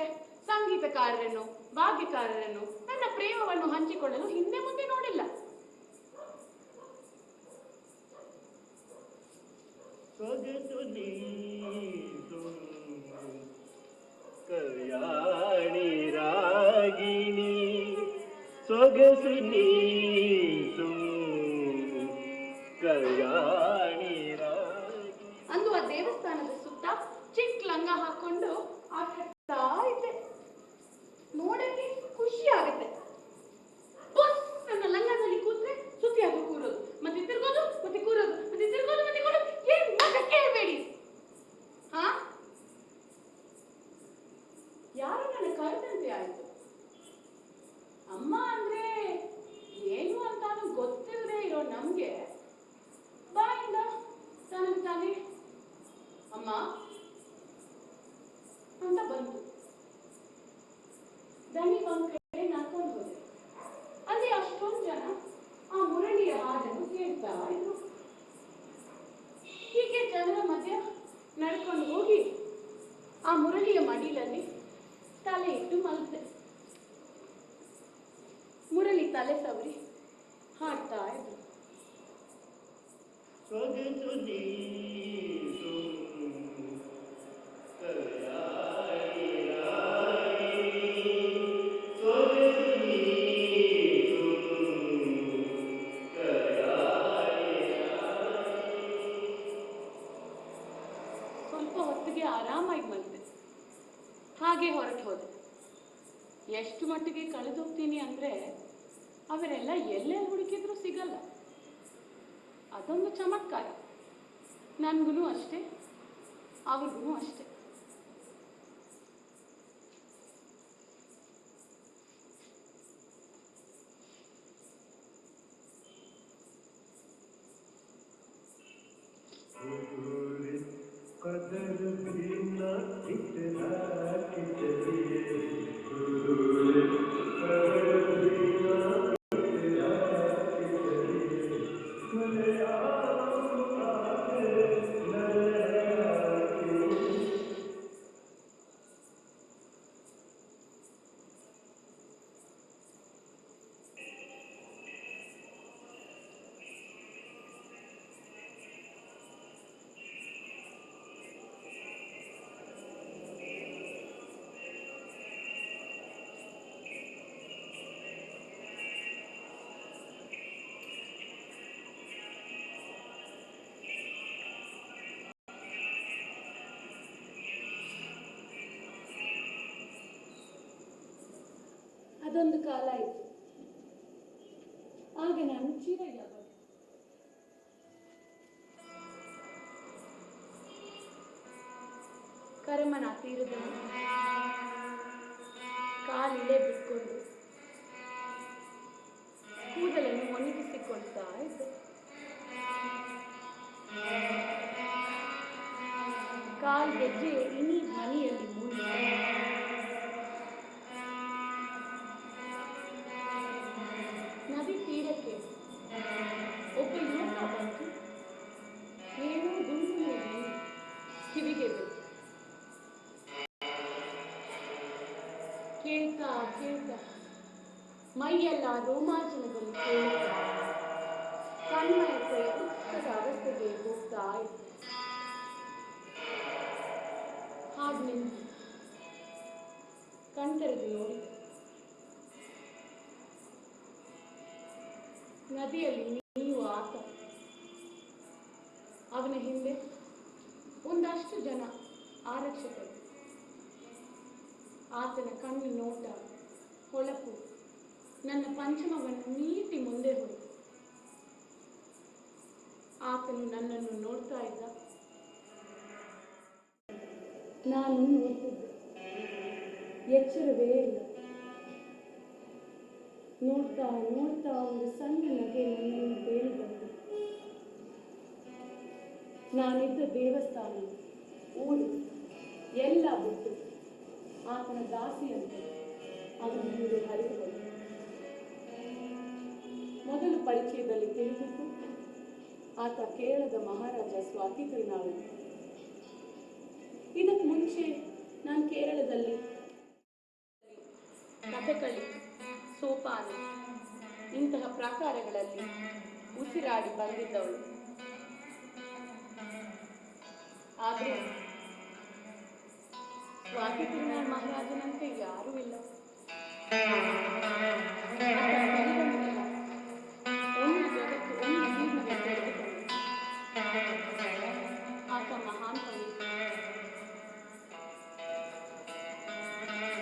ಸಂಗೀತಕಾರರನ್ನು ಭಾಗ್ಯಕಾರರನ್ನು ನನ್ನ ಪ್ರೇಮವನ್ನು ಹಂಚಿಕೊಳ್ಳಲು ಹಿಂದೆ ಮುಂದೆ ನೋಡಿಲ್ಲ. ಕಲ್ಯಾಣಿ ರಾಗಿಣಿ ಸೊಗಸು ನೀಸು ಕಲ್ಯಾಣಿ ರಾಗಿಣಿ. ಅಂದು ಆ ದೇವಸ್ಥಾನದ ಸುತ್ತ ಚಿಕ್ಕ ಲಂಗ ಹಾಕೊಂಡು ಆಡ್ತಾ ಇದ್ದೆ. ನೋಡಕ್ಕೆ ಖುಷಿ ಆಗುತ್ತೆ. ನನ್ನ ಲಂಗದಲ್ಲಿ ಕೂತ್ರೆ ಸುತ್ತಿಯಾಗಿ ಕೂರೋದು, ಮತ್ತೆ ತಿರ್ಗೋದು, ಮತ್ತೆ ಕೂರೋದು, ಮತ್ತೆ ತಿರ್ಗೋದು, ಮತ್ತೆ ಕೂರೋದು. ಏನ್ ಮಗ ಕೇಳಬೇಡಿ. ಹಾ, ಯಾರು ನನ್ನ ಕರೆದಂತೆ ಆಯ್ತು. ಅಮ್ಮ ಅಂದ್ರೆ ಏನು ಅಂತಾನು ಗೊತ್ತಿಲ್ಲದೆ ಇರೋ ನಮ್ಗೆ ಬಾಯಿಂದ ತನಗೆ ತಾನೇ ಅಮ್ಮ ಅಂತ ಬಂತು. ದನಿ ಒಂದ್ ಕಡೆ ನಡ್ಕೊಂಡು ಹೋದೆ. ಅಲ್ಲಿ ಅಷ್ಟೊಂದು ಜನ ಆ ಮುರಳಿಯ ಹಾಡನ್ನು ಕೇಳ್ತಾ ಇದ್ರು. ಹೀಗೆ ಜನರ ಮಧ್ಯ ನಡ್ಕೊಂಡು ಹೋಗಿ ಆ ಮುರಳಿಯ ಮಡಿಲಲ್ಲಿ ತಲೆ ಇಟ್ಟು ಮಲಗಿದೆ. ಮುರಳಿ ತಲೆ ಸವರಿ ಹಾಡ್ತಾ ಇದ್ರು. ಸೊಗಸು ನೀಸು ಕಲ್ಯಾಣಿ ರಾಗಿಣಿ ಸೊಗಸು ನೀಸು ಕಲ್ಯಾಣಿ ರಾಗಿಣಿ. ಸ್ವಲ್ಪ ಹೊತ್ತಿಗೆ ಆರಾಮಾಗಿ ಮಲಗಿದೆ. ಹಾಗೆ ಹೊರಟು ಹೋದೆ. ಎಷ್ಟು ಮಟ್ಟಿಗೆ ಕಳೆದೋಗ್ತೀನಿ ಅಂದ್ರೆ ಅವರೆಲ್ಲ ಎಲ್ಲೇ ಹುಡುಕಿದ್ರು ಸಿಗಲ್ಲ. ಅದೊಂದು ಚಮತ್ಕಾರ. ನನ್ಗೂ ಅಷ್ಟೇ, ಅವ್ರಿಗೂ ಅಷ್ಟೇ. कदर भी न इतना कि चलिए कदर भी न इतना कि चलिए मेरे आगे ಅದೊಂದು ಕಾಲ ಇತ್ತು. ಆಗ ನಾನು ಚಿರಯ್ಯವ. ಕರಮನ ತೀರದಲ್ಲಿ ಕಾಲಿಲೆ ಬಿಟ್ಕೊಂಡು ಕೂದಲನ್ನು ಒಣಗಿಸಿಕೊಳ್ತಾ ಇದ್ದೆ. ಕಾಲ್ ಗೆಜ್ಜೆಯ ಇನಿ ಧ್ವನಿಯಲ್ಲಿ ಮೂಡಿ ನದಿ ತೀರಕ್ಕೆ ಒಬ್ಬ ಯುವಕ ಬಂತು. ಏನೋ ಗುಂಡು ಕಿವಿಗೆ ಬಿತ್ತು. ಕೇಳ್ತಾ ಕೇಳ್ತಾ ಮೈಯೆಲ್ಲ ರೋಮಾಂಚನದಲ್ಲಿ ಕೇಳುತ್ತಾ ತನ್ಮಯತೆಯ ಉತ್ಕಟ ಅವಸ್ಥೆಗೆ ಹೋಗ್ತಾ ಇತ್ತು. ಹಾಗೆ ನಿಂತು ಕಣ್ತೆರೆದು ನೋಡಿದೆ. ನದಿಯಲ್ಲಿ ನೀರು ಆತ, ಅವನ ಹಿಂದೆ ಒಂದಷ್ಟು ಜನ ಆರಕ್ಷಕರು. ಆತನ ಕಣ್ಣು ನೋಟ ಹೊಳಪು ನನ್ನ ಪಂಚಮವನ್ನು ಮೀಟಿ ಮುಂದೆ ಹೋಯಿತು. ಆತನು ನನ್ನನ್ನು ನೋಡ್ತಾ ಇದ್ದ, ನಾನು ನೋಡ್ತಿದ್ದೆ. ಎಚ್ಚರವೇ ಇಲ್ಲ. ನೋಡ್ತಾ ನೋಡ್ತಾ ಒಂದು ಸಣ್ಣ ನಗೆ ನನ್ನನ್ನು ಬೇಳಿ ಬಂತು. ನಾನಿದ್ದ ದೇವಸ್ಥಾನ, ಊರು ಎಲ್ಲ ಬಿಟ್ಟು ಆತನ ದಾಸಿಯಂತೆ ಅವನ ಹಿಂದೆ ಹರಿದು ಬಂತು. ಮೊದಲು ಪರಿಚಯದಲ್ಲಿ ತಿಳಿದಿತ್ತು ಆತ ಕೇರಳದ ಮಹಾರಾಜ ಸ್ವಾತಿ ತಿರುನಾಳು. ಇದಕ್ಕೆ ಮುಂಚೆ ನಾನು ಕೇರಳದಲ್ಲಿ ಕಥಕಳಿ, ಸೋಪಾನ ಇಂತಹ ಪ್ರಕಾರಗಳಲ್ಲಿ ಉಸಿರಾಡಿ ಬಂದಿದ್ದವಳು. ಆದರೆ ಸ್ವಾತಿ ತಿರುನಾಳು ಮಹಾರಾಜನಂತೆ ಯಾರೂ ಇಲ್ಲ. ಒಂದು ಜಗತ್ತು ಒಂದು ಜೀವನಕ್ಕೆ ತೆರೆದುಕೊಂಡು ಆತ ಮಹಾನ್ ಪಂಡಿತ.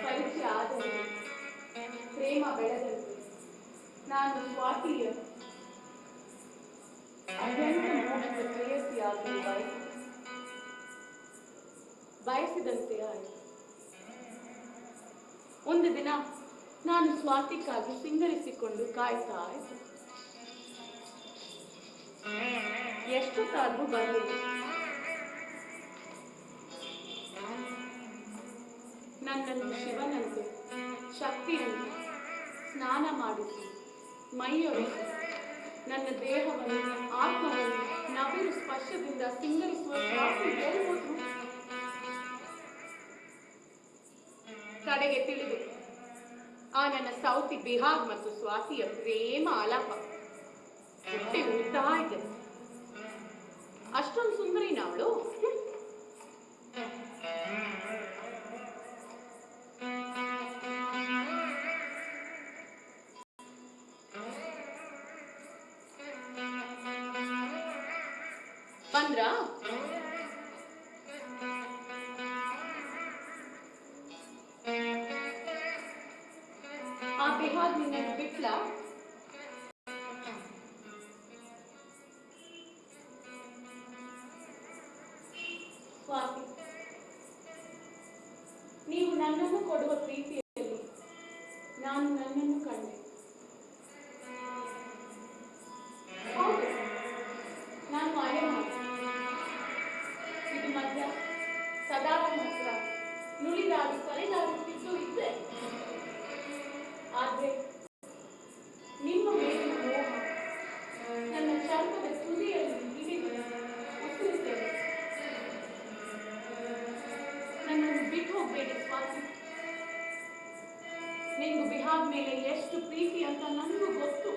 ಪರಿಚಯ ಆದಂತೆ ಪ್ರೇಮ ಬೆಳೆದಂತೆ ನಾನು ಸ್ವಾತಿಯ ಅತ್ಯಂತ ಮೋಕ್ಷದ ಪ್ರೇಯಸಿಯಾಗಲು ಬಯಸಿದಂತೆ ಆಯಿತು. ಒಂದು ದಿನ ನಾನು ಸ್ವಾತಿಗಾಗಿ ಸಿಂಗರಿಸಿಕೊಂಡು ಕಾಯ್ತಾ ಇದ್ದೆ. ಎಷ್ಟೊತ್ತಾದ್ರೂ ಬರಲಿಲ್ಲ. ನನ್ನನ್ನು ಶಿವನಂತೆ ಶಕ್ತಿಯಂತೆ ಸ್ನಾನ ಮಾಡಿಸಿ ಮೈಯೊರೆಸಿ ನನ್ನ ದೇಹವನ್ನು ಆತ್ಮವನ್ನು ನವಿರು ಸ್ಪರ್ಶದಿಂದ ಸಿಂಗರಿಸುವ ಸ್ವಾತಿ ಹೇಳ್ಬೋದು. ಕಡೆಗೆ ತಿಳಿದು ಆ ನನ್ನ ಸೌತಿ ಬಿಹಾರ್ ಮತ್ತು ಸ್ವಾತಿಯ ಪ್ರೇಮ ಆಲಾಪ ಹುಟ್ಟಿ ಉಳ್ತಾ ಇದೆ. ಅಷ್ಟೊಂದು ಸುಂದರಿನ ಅವಳು. ಬಂದ್ರ ಆ ಬಿಹಾರ್ ನಿನ್ನ ಬಿಟ್ಲ? ಸ್ವಾತಿ, ನೀವು ನನ್ನನ್ನು ಕೊಡುವ ಪ್ರೀತಿಯಲ್ಲಿ ನಾನು ನನ್ನನ್ನು ಕಂಡೆ. ಹೌದು, ನಾನು ಅರೆ ಮಾಡಿ ಇದು ಮಧ್ಯ ಸದಾ ಹತ್ರ ನುಳಿದಾಡಿ ಸರಿದಾಡುತ್ತಿದ್ದು ಇದ್ದೆ. ಆದರೆ ನಿಮ್ಮ ಮೇಲಿನ ಮೋಹ ನನ್ನ ಚರ್ಮದ ತುದಿಯಲ್ಲಿ ಹಿಡಿದು ಉಸಿರಿದ್ದೇನೆ. ನನ್ನನ್ನು ಬಿಟ್ಟು ಹೋಗ್ಬೇಡಿ ಸ್ವಾತಿ. ನಿಂಗು ಬಿಹಾರ್ ಮೇಲೆ ಎಷ್ಟು ಪ್ರೀತಿ ಅಂತ ನನಗೂ ಗೊತ್ತು.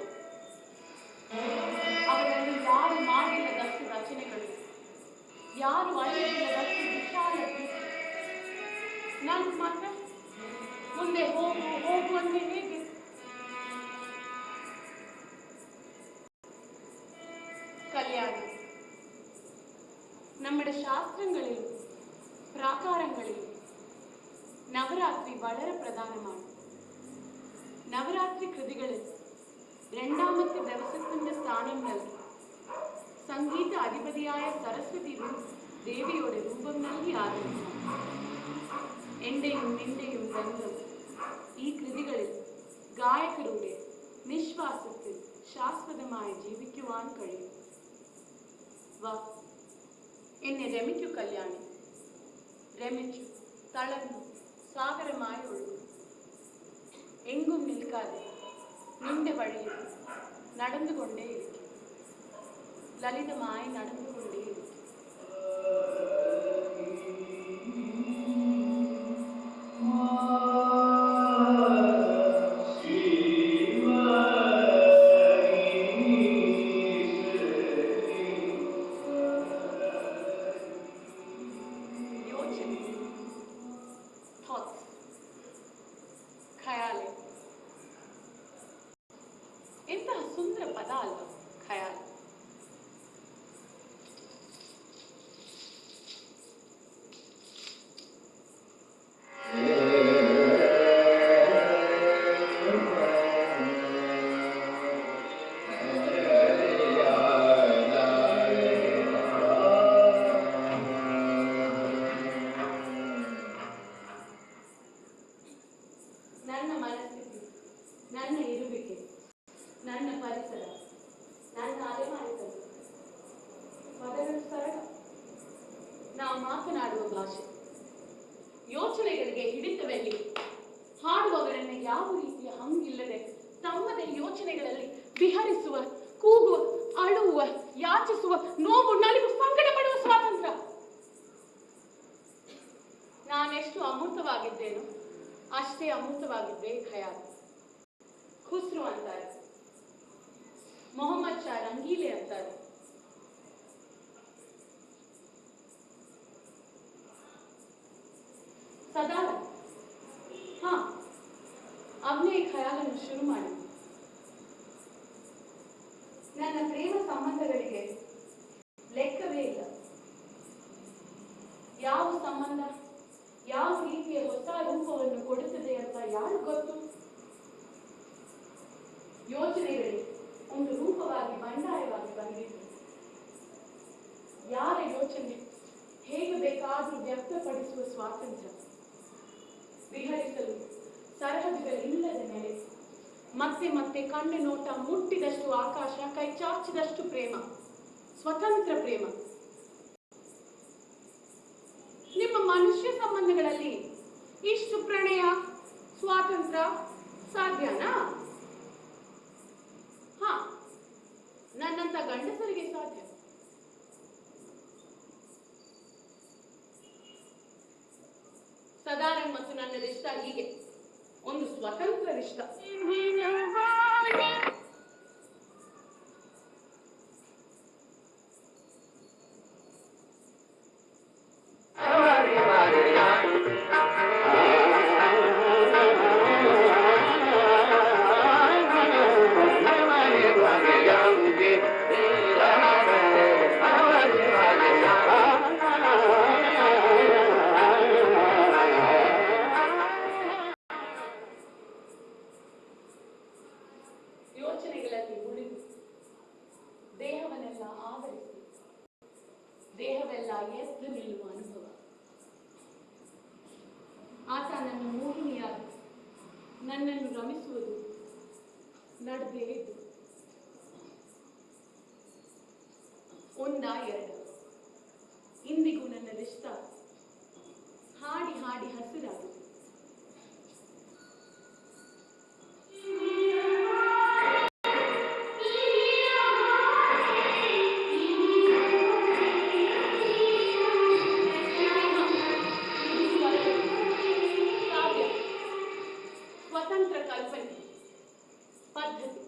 ಅವರಲ್ಲಿ ಯಾರು ಮಾಡಿಲ್ಲದಷ್ಟು ರಚನೆಗಳು, ಯಾರು ಅಳೆಯಲಿಲ್ಲದಷ್ಟು ವಿಶಾಲತೆ. ನಾನು ಮಾತ್ರ ಮುಂದೆ ಹೋಗು ಹೋಗು ಅಂದ್ರೆ ಹೇಗೆ? கல்யாணம் നമ്മുടെ ശാസ്ത്രങ്ങളിൽ പ്രാകാരങ്ങളിൽ നവരാത്രി വളരെ പ്രധാനമാണ്. നവരാത്രി കൃതികളിൽ രണ്ടാമത്തെ ദിവസത്തിന്റെ സ്ഥാനങ്ങളിൽ സംഗീത അധിപതിയായ സരസ്വതി ദേവിയുടെ രൂപം നൽകി ആരംഭിച്ചു. എന്റെയും നിന്റെയും ബന്ധം ഈ കൃതികളിൽ ഗായകരുടെ നിശ്വാസത്തിൽ ശാശ്വതമായി ജീവിക്കുവാൻ കഴിയും. വാ, എന്നെ രമിക്കു കല്യാണി, രമിച്ചു തളർന്നു സാഗരമായി ഒഴുകും. എങ്ങും നിൽക്കാതെ നിന്റെ വഴിയിൽ നടന്നുകൊണ്ടേയിരിക്കും, ലളിതമായി നടന്നുകൊണ്ടേയിരിക്കും. ಎಂತಹ ಸುಂದರ ಪದ ಅಲ್ವಾ ಖಯಾಲ್. ನನ್ನ ಮನಸ್ಥಿತಿ, ನನ್ನ ಇರುವಿಕೆ, ನನ್ನ ಪರಿಸರ, ನನ್ನ ಅಲೆಮಾರಿಗಳು ಪದಗಳು ಸರಳ. ನಾವು ಮಾತನಾಡುವ ಭಾಷೆ, ಯೋಚನೆಗಳಿಗೆ ಹಿಡಿತವೆಲ್ಲಿ ಹಾಡುವವರನ್ನ ಯಾವ ರೀತಿಯ ಹಂಗಿಲ್ಲದೆ ತಮ್ಮದೇ ಯೋಚನೆಗಳಲ್ಲಿ ವಿಹರಿಸುವ, ಕೂಗುವ, ಅಳುವ, ಯಾಚಿಸುವ, ನೋವು, ನಲಿವು, ಸಂಕಟ ಪಡುವ ಸ್ವಾತಂತ್ರ್ಯ. ನಾನೆಷ್ಟು ಅಮೃತವಾಗಿದ್ದೇನೋ ಅಷ್ಟೇ ಅಮೃತವಾಗಿದ್ದೆ ಖಯಾಲ್. ಖುಸ್ರು ಅಂತಾರೆ, ಮೊಹಮ್ಮದ್ ಶಾ ರಂಗೀಲೆ ಅಂತಾರೆ, ಸದಾಲ ಅವನೇ ಖಯಾಲನ್ನು ಶುರು ಮಾಡಿ ನನ್ನ ಪ್ರೇಮ ಸಂಬಂಧಗಳಿಗೆ ಲೆಕ್ಕವೇ ಇಲ್ಲ. ಯಾವ ಸಂಬಂಧ ಯಾವ ರೀತಿಯ ಹೊಸ ರೂಪವನ್ನು ಕೊಡುತ್ತದೆ ಅಂತ ಯಾರು ಗೊತ್ತು? ಯೋಚನೆಗಳಿಗೆ ಒಂದು ರೂಪವಾಗಿ ಬಂಡಾಯವಾಗಿ ಬಂದಿದೆ. ಯಾರ ಯೋಚನೆ ಹೇಗೆ ಬೇಕಾದರೂ ವ್ಯಕ್ತಪಡಿಸುವ ಸ್ವಾತಂತ್ರ್ಯ, ವಿಹರಿಸಲು ಸರಹದ್ದುಗಳಿಲ್ಲದ ನೆಲೆ, ಮತ್ತೆ ಮತ್ತೆ ಕಣ್ಣು ನೋಟ ಮುಟ್ಟಿದಷ್ಟು ಆಕಾಶ, ಕೈ ಚಾಚಿದಷ್ಟು ಪ್ರೇಮ, ಸ್ವತಂತ್ರ ಪ್ರೇಮ. ನಿಮ್ಮ ಮನುಷ್ಯ ಸಂಬಂಧಗಳಲ್ಲಿ ಇಷ್ಟು ಪ್ರಣಯ ಸ್ವಾತಂತ್ರ್ಯ ಸಾಧ್ಯನಾ? ನನ್ನಂತ ಗಂಡಸರಿಗೆ ಸಾಧ್ಯ. ಸದಾರಂಗ್ ಮತ್ತು ನನ್ನ ರಿಷ್ಟ ಹೀಗೆ ಒಂದು ಸ್ವತಂತ್ರ ರಿಷ್ಟ. ಯೋಚನೆಗಳಲ್ಲಿ ಉಳಿದು ದೇಹವನ್ನೆಲ್ಲ ಆವರಿಸಿ ದೇಹವೆಲ್ಲ ಎದ್ದು ನಿಲ್ಲುವ ಅನುಭವ. ಆತ ನನ್ನ ಮೋಹಿನಿಯಾಗಿ ನನ್ನನ್ನು ರಮಿಸುವುದು ನಡೆದೇ ಇದ್ದು ಒಂದ ಎರಡು. ಇಂದಿಗೂ ನನ್ನ ರಿಷ್ಟ ಹಾಡಿ ಹಾಡಿ ಹಸಿರಾಗಿದೆ. ಸ್ವತಂತ್ರ ಕಲ್ಪನೆ, ಪದ್ಧತಿ,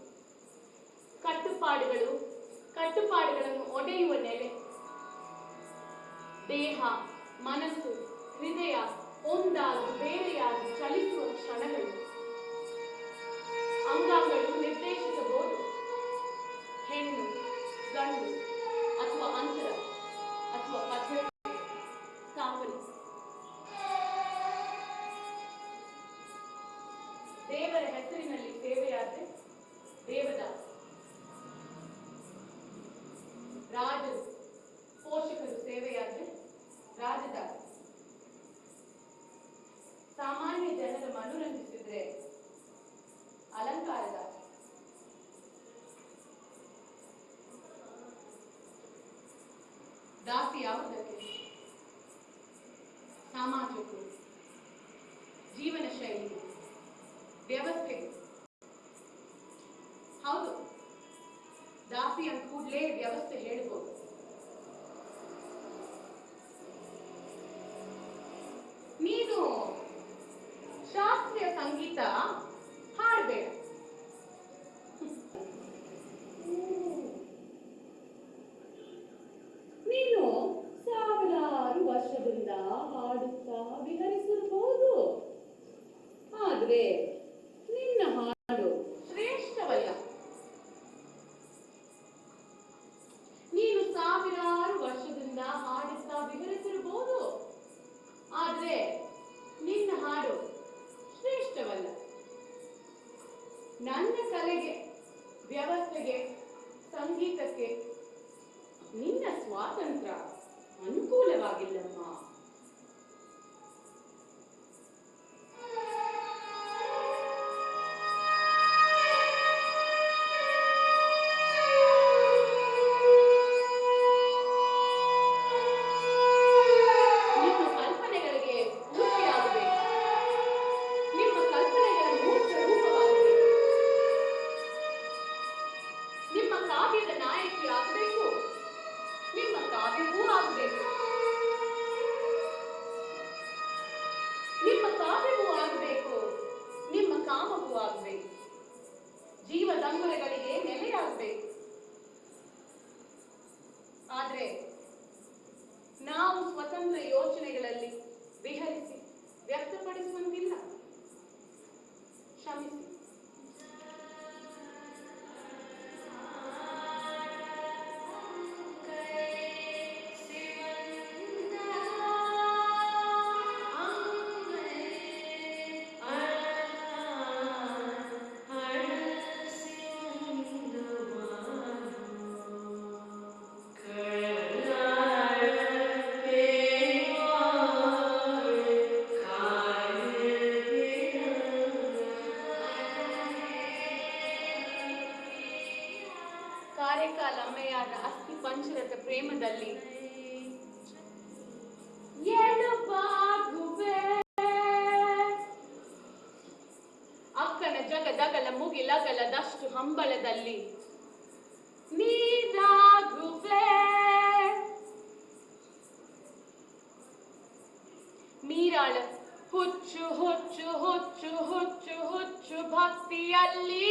ಕಟ್ಟುಪಾಡುಗಳನ್ನು ಒಡೆಯುವ ನೆಲೆ. ದೇಹ, ಮನಸ್ಸು, ಹೃದಯ ಒಂದಾಗಿ ಬೇರೆಯಾಗಿ ಚಲಿಸುವ ಕ್ಷಣಗಳು. ಅಂಗಾಂಗಗಳು ನಿರ್ದೇಶಿಸಬಹುದು ಹೆಣ್ಣು, ಗಂಡು ಅಥವಾ ಅಂತರ ಅಥವಾ ಪದ್ಧತಿ, ಸ್ಥಾಪನೆ. ದೇವರ ಹೆಸರಿನಲ್ಲಿ ಸೇವೆಯಾದರೆ ದೇವದಾಸ, ದಾಸಿ ಯಾವುದಕ್ಕೆ? ಸಾಮಾಜಿಕ ಜೀವನ ಶೈಲಿ ವ್ಯವಸ್ಥೆ. ಹೌದು, ದಾಸಿ ಅಂತ ಕೂಡಲೇ ವ್ಯವಸ್ಥೆ ಹೇಳ್ಬೋದು. ನೀನು ಶಾಸ್ತ್ರೀಯ ಸಂಗೀತ ಹಾಡಬೇಡ. ನೀನು ಸಾವಿರಾರು ವರ್ಷದಿಂದ ಹಾಡುತ್ತಾ ವಿಹರಿಸಿರಬಹುದು, ಆದ್ರೆ ನಿನ್ನ ಹಾಡು ಶ್ರೇಷ್ಠವಲ್ಲ. ನೀನು ಸಾವಿರಾರು ವರ್ಷದಿಂದ ಹಾಡುತ್ತಾ ವಿಹರಿಸಿರಬಹುದು, ಆದ್ರೆ ನಿನ್ನ ಹಾಡು ಶ್ರೇಷ್ಠವಲ್ಲ. ನನ್ನ ಕಲೆಗೆ, ವ್ಯವಸ್ಥೆಗೆ, ಸಂಗೀತಕ್ಕೆ ನಿನ್ನ ಸ್ವಾತಂತ್ರ್ಯ ಅನುಕೂಲವಾಗಿಲ್ಲಮ್ಮ. ನಿಮ್ಮ ಕಲ್ಪನೆಗಳಿಗೆ ಸ್ಫೂರ್ತಿಯಾಗಬೇಕು. ನಿಮ್ಮ ಕಲ್ಪನೆಗಳ ಮೂರ್ತ ರೂಪವಾಗಬೇಕು. ನಿಮ್ಮ ಕಾವ್ಯದ ನಾಯಕಿ ಆಗಬೇಕು. ನಿಮ್ಮ ಕಾವ್ಯವೂ ಆಗಬೇಕು. ನಿಮ್ಮ ಕಾವ್ಯವೂ ಆಗಬೇಕು. ನಿಮ್ಮ ಕಾಮವೂ ಆಗಬೇಕು. ಜೀವದಂಗುಲಗಳಿಗೆ ನೆಲೆಯಾಗಬೇಕು. ಆದ್ರೆ ನಾವು ಸ್ವತಂತ್ರ ಯೋಚನೆಗಳಲ್ಲಿ ವಿಹರಿಸಿ ವ್ಯಕ್ತಪಡಿಸುವಂತಿಲ್ಲ. ಕ್ಷಮಿಸಿ. ಕಾರ್ಯಕಾಲ ಅಮ್ಮೆಯಾದ ಅಸ್ಥಿ ಪಂಚರಥ ಪ್ರೇಮದಲ್ಲಿ ಎಡಬಾಗುವೆ. ಅಕ್ಕನ ಜಗದಗಲ ಮುಗಿಲಗಲದಷ್ಟು ಹಂಬಲದಲ್ಲಿ ನೀರಾಗುವೆ. ಮೀರಾಳ ಹುಚ್ಚು ಹುಚ್ಚು ಹುಚ್ಚು ಹುಚ್ಚು ಹುಚ್ಚು ಭಕ್ತಿಯಲ್ಲಿ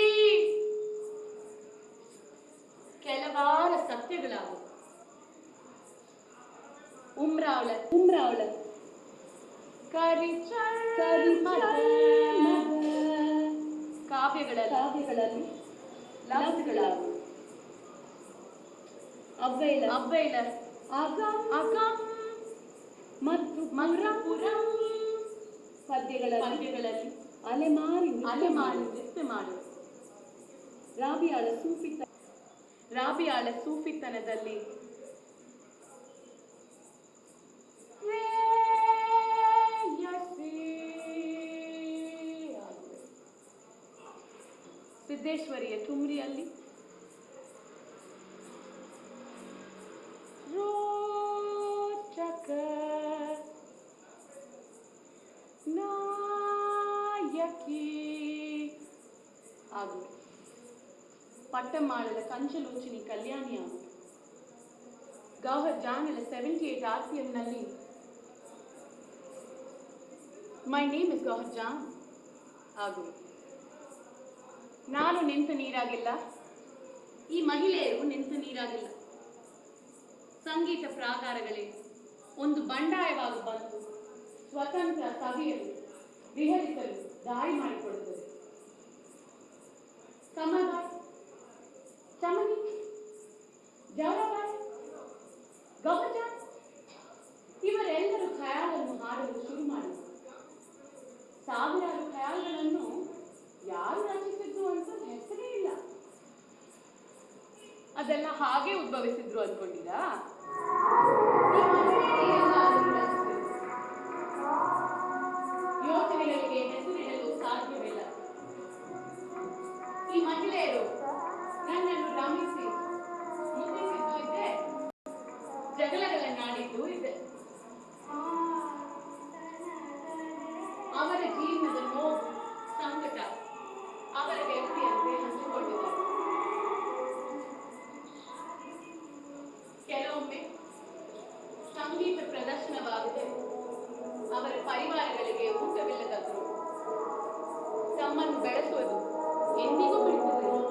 ಕೆಲವಾರ ಸತ್ಯಗಳಾವು. ಉಮ್ರಾವಳ ಕಾವ್ಯಗಳಲ್ಲಿ ಲಫ್ಜ್ಗಳಾವು. ಅಬ್ಬೈಲರ್ ಅಗಮ್ ಮತ್ತು ಮರಪುರಂ ಪದ್ಯಗಳಲ್ಲಿ ಅಲೆಮಾರಿ ನೃತ್ಯ ಮಾಡು. ರಾಬಿಯಾಳ ಸೂಫಿತನದಲ್ಲಿ ಸಿದ್ದೇಶ್ವರಿಯ ತುಮ್ರಿಯಲ್ಲಿ ರೋಚಕ ನಾಯಕಿ ಆಗು. ಪಟ್ಟಮಾಳದ ಕಂಚಲೋಚಿನಿ ಕಲ್ಯಾಣಿ ಆಗು. ಗೌಹರ್ ಜಾನಲ 78 RPM ನಲ್ಲಿ my name is Gauhar Jaan ಆಗು. ನಾನು ನಿಂತ ನೀರಾಗಿಲ್ಲ, ಈ ಮಹಿಳೆಯರು ನಿಂತ ನೀರಾಗಿಲ್ಲ. ಸಂಗೀತ ಪ್ರಾಕಾರಗಳೇ ಒಂದು ಬಂಡಾಯವಾಗಿ ಬಂದು ಸ್ವತಂತ್ರ ಸಭೆಯಲ್ಲಿ ವಿಹರಿಸಲು ದಾರಿ ಮಾಡಿಕೊಡುತ್ತದೆ. ಕಮಲ್ಬಾಯ್, ಚಮನಿ, ಜವರಾಬಾಯ್, ಗೌಹರ್ ಇವರೆಲ್ಲರೂ ಖಯಾಲನ್ನು ಹಾಡಲು ಶುರು ಮಾಡಿದರು. ಸಾವಿರಾರು ಖಯಾಲ್ಗಳನ್ನು ಯಾರು ರಚಿಸಿದ್ರು ಅಂತ ಹೆಸರೇ ಇಲ್ಲ. ಅದೆಲ್ಲ ಹಾಗೆ ಉದ್ಭವಿಸಿದ್ರು ಅಂದ್ಕೊಂಡಿರಾ? ಯೋಚನೆಗಳಿಗೆ ಹೆಸರಿಡಲು ಸಾಧ್ಯವಿಲ್ಲ. ಈ ಮಹಿಳೆಯರು ನನ್ನನ್ನು ರಮಿಸಿ ಮುಗಿಸಿದ್ದು ಇದ್ದೆ ಜಗಳಗಳನ್ನಾಡಿ ಅವರ ಪರಿವಾರಗಳಿಗೆ ಊಟವಿಲ್ಲದವರು ತಮ್ಮನ್ನು ಬೆಳೆಸುವುದು ಎಂದಿಗೂ ಬಿಡುತ್ತಿರಲಿಲ್ಲ.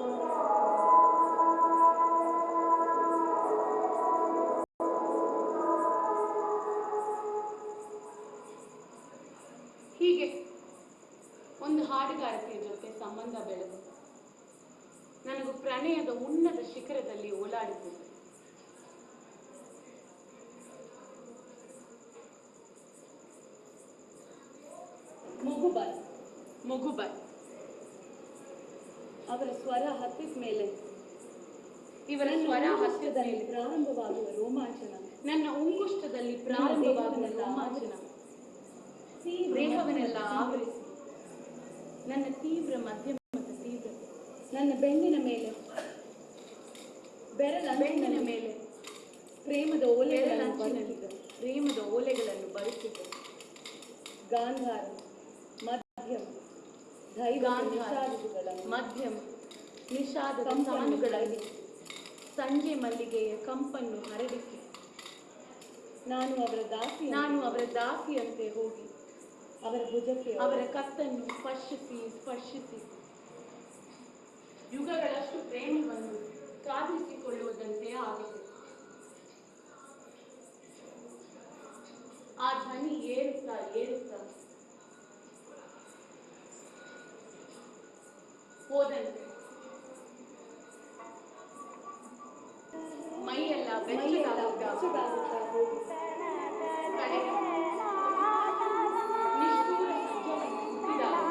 ಹೀಗೆ ಒಂದು ಹಾಡುಗಾರಿಕೆಯ ಜೊತೆ ಸಂಬಂಧ ಬೆಳೆದು ನನಗೂ ಪ್ರಣಯದ ಉನ್ನತ ಶಿಖರದಲ್ಲಿ ಓಲಾಡುತ್ತಿದ್ದೆ. ಮುಗುಬಾಯ್ ಅವರ ಸ್ವರ ಹತ್ತಿದ ಮೇಲೆ ಇವರ ಸ್ವರ ಹತ್ತಿರದಲ್ಲಿ ಪ್ರಾರಂಭವಾಗುವ ರೋಮಾಂಚನ, ನನ್ನ ಉಂಗುಷ್ಟದಲ್ಲಿ ಪ್ರಾರಂಭವಾಗುವ ರೋಮಾಂಚನ ದೇಹವನ್ನೆಲ್ಲ ಆವರಿಸಿ ನನ್ನ ತೀವ್ರ ಮಧ್ಯಮದ ತೀವ್ರತೆ, ನನ್ನ ಬೆನ್ನಿನ ಮೇಲೆ ಬೆನ್ನಿನ ಮೇಲೆ ಪ್ರೇಮದ ಓಲೆಗಳನ್ನು ಬರುತ್ತಿದ್ದ ಗಾಂಧಾರ ಮಧ್ಯಮ ಮಧ್ಯಮ ನಿಷಾದದ ಸಾನುಗಳಲ್ಲಿ ಸಂಜೆ ಮಲ್ಲಿಗೆಯ ಕಂಪನ್ನು ಹರಡಿಸಿ ನಾನು ಅವರ ದಾಸಿಯಂತೆ ಹೋಗಿ ಅವರ ಭುಜಕ್ಕೆ ಅವರ ಕತ್ತನ್ನು ಸ್ಪರ್ಶಿಸಿ ಯುಗಗಳಷ್ಟು ಪ್ರೇಮವನ್ನು ಸಾಧಿಸಿಕೊಳ್ಳುವುದಂತೆ ಆಗಿದೆ. ಆ ಧ್ವನಿ ಏರುತ್ತಾ ಹೋದಂತೆ ಮೈಯೆಲ್ಲ ಬೆಚ್ಚಗಾಗುತ್ತಾ ಹೋಗಿ ಕಡೆಗೆ ನಿಷ್ಠೂರ ಸಂಜೆಯನ್ನು ಮುಟ್ಟಿದಾಗ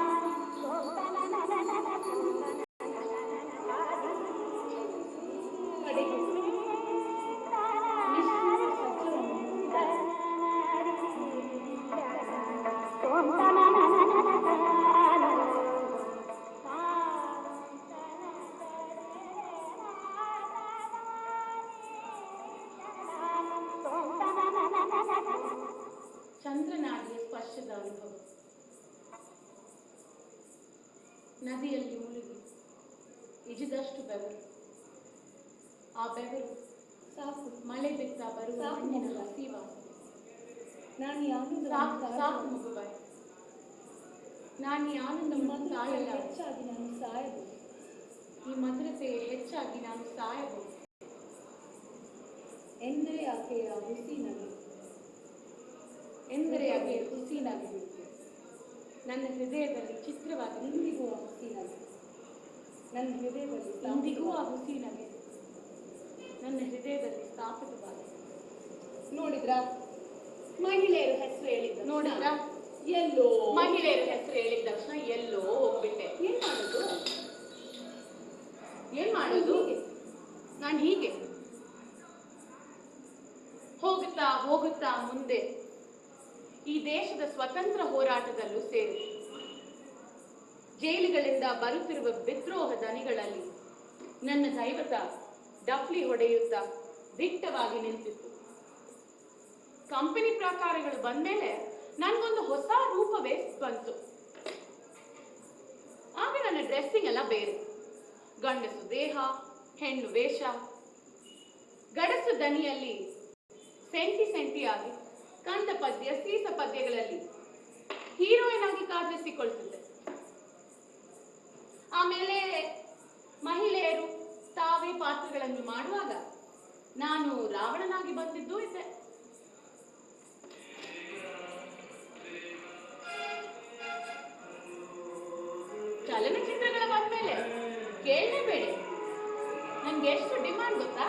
ಚಂದ್ರನಾಡಿಯ ಸ್ಪರ್ಶದ ಅನುಭವ. ನದಿಯಲ್ಲಿ ಮುಳುಗಿ ಇಜಿದಷ್ಟು ಬೆವರು, ಆ ಬೆವರು ಸಾಕು ಮಳೆ ಬಿತ್ತ ಬರುವ ಮಣ್ಣಿನ ಹಸಿ ವಾಸನೆ. ಸಾಕು ಮುಗುಬಾಯ್, ನಾನು ಈ ಆನಂದವನ್ನು ತಾಳಲ್ಲ. ಹೆಚ್ಚಾಗಿ ನಾನು ಸಾಯಬಹುದು. ಈ ಮಧುರತೆ ಹೆಚ್ಚಾಗಿ ನಾನು ಸಾಯಬಹುದು ಎಂದರೆ ಆಕೆಯ ಹುಸಿ ನಗೆ, ಹುಸಿ ನಗೆ ನನ್ನ ಹೃದಯದಲ್ಲಿ ಚಿತ್ರವಾಗಿ ಇಂದಿಗೂ ಆ ಹುಸಿ ನಗೆ ನನ್ನ ಹೃದಯದಲ್ಲಿ ಇಂದಿಗೂ ಆ ಹುಸಿ ನಗೆ ನನ್ನ ಹೃದಯದಲ್ಲಿ ಸ್ಥಾಪಿತವಾಗಿದೆ. ನೋಡಿದ್ರಾ ಮಹಿಳೆಯರ ಹೆಸರು ಹೇಳಿದ್ದ ನೋಡಿದ್ರಾ ಎಲ್ಲೋ ಮಹಿಳೆಯರ ಹೆಸರು ಹೇಳಿದ ತಕ್ಷಣ ಎಲ್ಲೋ ಹೋಗ್ಬಿಟ್ಟೆ. ಏನ್ ಮಾಡೋದು ನಾನು ಹೀಗೆ ಹೋಗುತ್ತಾ ಮುಂದೆ ಈ ದೇಶದ ಸ್ವತಂತ್ರ ಹೋರಾಟದಲ್ಲೂ ಸೇರಿ ಜೈಲುಗಳಿಂದ ಬರುತ್ತಿರುವ ವಿದ್ರೋಹ ದನಿಗಳಲ್ಲಿ ನನ್ನ ದೈವತ ಡಫ್ಲಿ ಹೊಡೆಯುತ್ತಾ ದಿಟ್ಟವಾಗಿ ನಿಂತಿತ್ತು. ಕಂಪನಿ ಪ್ರಕಾರಗಳು ಬಂದ್ಮೇಲೆ ನನ್ಗೊಂದು ಹೊಸ ರೂಪವೇ ಬಂತು. ಆಗ ನನ್ನ ಡ್ರೆಸ್ಸಿಂಗ್ ಎಲ್ಲ ಬೇರೆ, ಗಂಡಸು ದೇಹ, ಹೆಣ್ಣು ವೇಷ, ಗಡಸು ದನಿಯಲ್ಲಿ ಸೆಂಟಿಯಾಗಿ ಕಂದ ಪದ್ಯ ಸೀಸ ಪದ್ಯಗಳಲ್ಲಿ ಹೀರೋಯಿನ್ ಆಗಿ ಕಾದಿರಿಸಿಕೊಳ್ತಿದ್ದೆ. ಆಮೇಲೆ ಮಹಿಳೆಯರು ತಾವೇ ಪಾತ್ರಗಳನ್ನು ಮಾಡುವಾಗ ನಾನು ರಾವಣನಾಗಿ ಬಂದಿದ್ದೂ ಇದ್ದೆ. ಚಲನಚಿತ್ರಗಳ ಬಂದ್ಮೇಲೆ ಕೇಳಲೇಬೇಡಿ, ನನ್ಗೆ ಎಷ್ಟು ಡಿಮಾಂಡ್ ಗೊತ್ತಾ?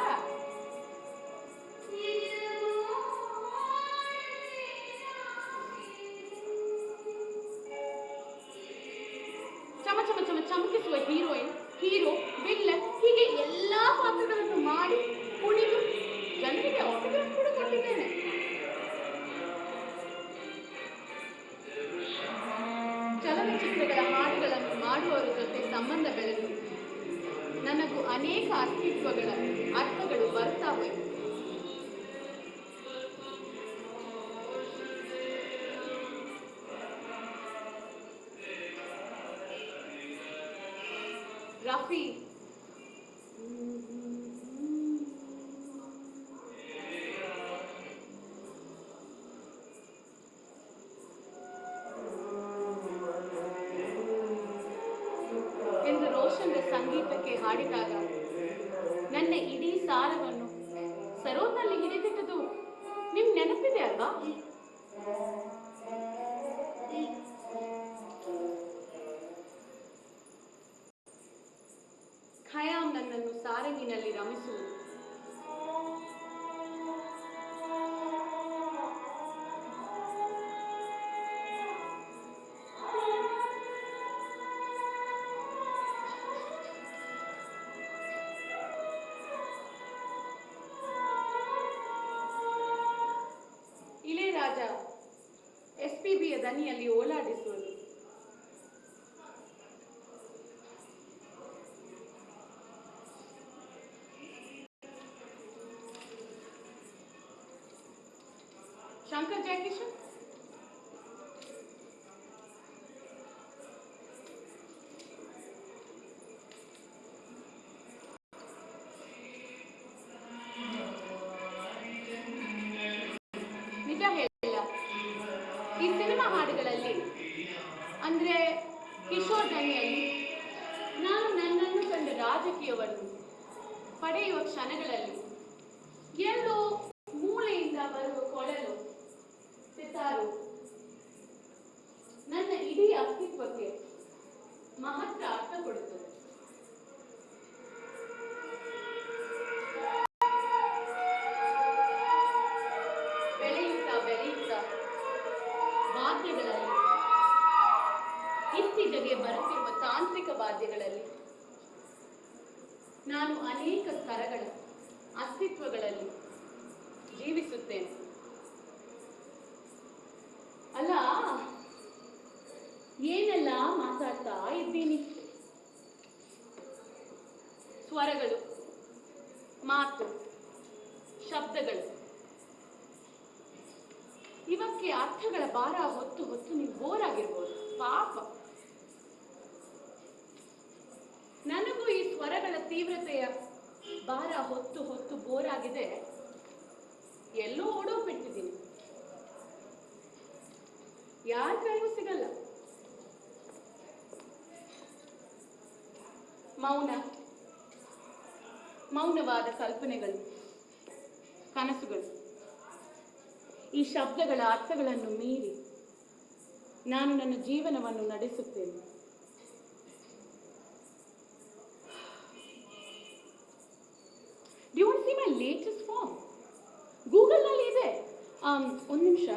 ಚಮಕಿಸುವ ಹೀರೋಯಿನ್, ಹೀರೋ, ವಿಲ್ಲನ್, ಹೀಗೆ ಎಲ್ಲಾ ಪಾತ್ರಗಳನ್ನು ಮಾಡಿ ಕುಣಿದು ಜನರಿಗೆ ಆಟೋಗ್ರಾಫ್ ಕೂಡ ಕೊಟ್ಟಿದ್ದೇನೆ. ಚಲನಚಿತ್ರಗಳ ಹಾಡುಗಳನ್ನು ಮಾಡುವವರ ಜೊತೆ ಸಂಬಂಧ ಬೆಳೆದು ನನಗೂ ಅನೇಕ ಅಸ್ತಿತ್ವಗಳ ಅರ್ಥಗಳು ಬರ್ತಾ ಹೋಯಿತು. ರಫಿ ದಾರವನ್ನು ಸರೋದ್ನಲ್ಲಿ ಹಿಡಿದಿಟ್ಟದು ನಿಮ್ ನೆನಪಿದೆ ಅಲ್ವಾ? ಖಯಾಮ್ ನನ್ನನ್ನು ಸಾರಂಗಿನಲ್ಲಿ ರಮಿಸುವುದು. ಇಳೆಯರಾಜ SPBಯ ದನಿಯಲ್ಲಿ ಓಲಾಡಿಸುವುದು. ಶಂಕರ್ ಜಯಕಿಶನ್, ನಿಜ ಹೇಳ, ಈ ಸಿನಿಮಾ ಹಾಡುಗಳಲ್ಲಿ ಅಂದ್ರೆ ಕಿಶೋರ್ ದನಿಯಲ್ಲಿ ನಾನು ನನ್ನನ್ನು ಕಂಡ ರಾಜಕೀಯವನ್ನು ಪಡೆಯುವ ಕ್ಷಣಗಳಲ್ಲಿ ಎಲ್ಲೋ ಮೂಳೆಯಿಂದ ಬರುವ ಕೊಳಲು ಸಿತಾರು ನನ್ನ ಇಡೀ ಅಸ್ತಿತ್ವಕ್ಕೆ ಮಹತ್ವ ಅರ್ಥ ಕೊಡುತ್ತದೆ. ಬೆಳೆಯುತ್ತಾ ವಾದ್ಯಗಳಲ್ಲಿ ಇತ್ತೀಚೆಗೆ ಬರುತ್ತಿರುವ ತಾಂತ್ರಿಕ ವಾದ್ಯಗಳಲ್ಲಿ ನಾನು ಅನೇಕ ಸ್ತರಗಳ ಅಸ್ತಿತ್ವಗಳಲ್ಲಿ ಜೀವಿಸುತ್ತೇನೆ. ಅಲ್ಲ, ಏನೆಲ್ಲ ಮಾತಾಡ್ತಾ ಇದ್ದೀನಿ. ಸ್ವರಗಳು, ಮಾತು, ಶಬ್ದಗಳು, ಇವಕ್ಕೆ ಅರ್ಥಗಳ ಭಾರ ಹೊತ್ತು ಹೊತ್ತು ನೀವು ಬೋರ್ ಆಗಿರ್ಬೋದು. ಪಾಪ, ನನಗೂ ಈ ಸ್ವರಗಳ ತೀವ್ರತೆಯ ಭಾರ ಹೊತ್ತು ಹೊತ್ತು ಬೋರ್ ಆಗಿದೆ. ಎಲ್ಲೋ ಓಡೋಗ್ಬಿಟ್ಟಿದ್ದೀನಿ, ಯಾರ ಕೈಗೂ ಸಿಗಲ್ಲ. ಮೌನವಾದ ಕಲ್ಪನೆಗಳು, ಕನಸುಗಳು, ಈ ಶಬ್ದಗಳ ಅರ್ಥಗಳನ್ನು ಮೀರಿ ನಾನು ನನ್ನ ಜೀವನವನ್ನು ನಡೆಸುತ್ತೇನೆ. Do you want to see my latest form? Google ನಲ್ಲಿ ಇದೆ. ಒಂದು ನಿಮಿಷ.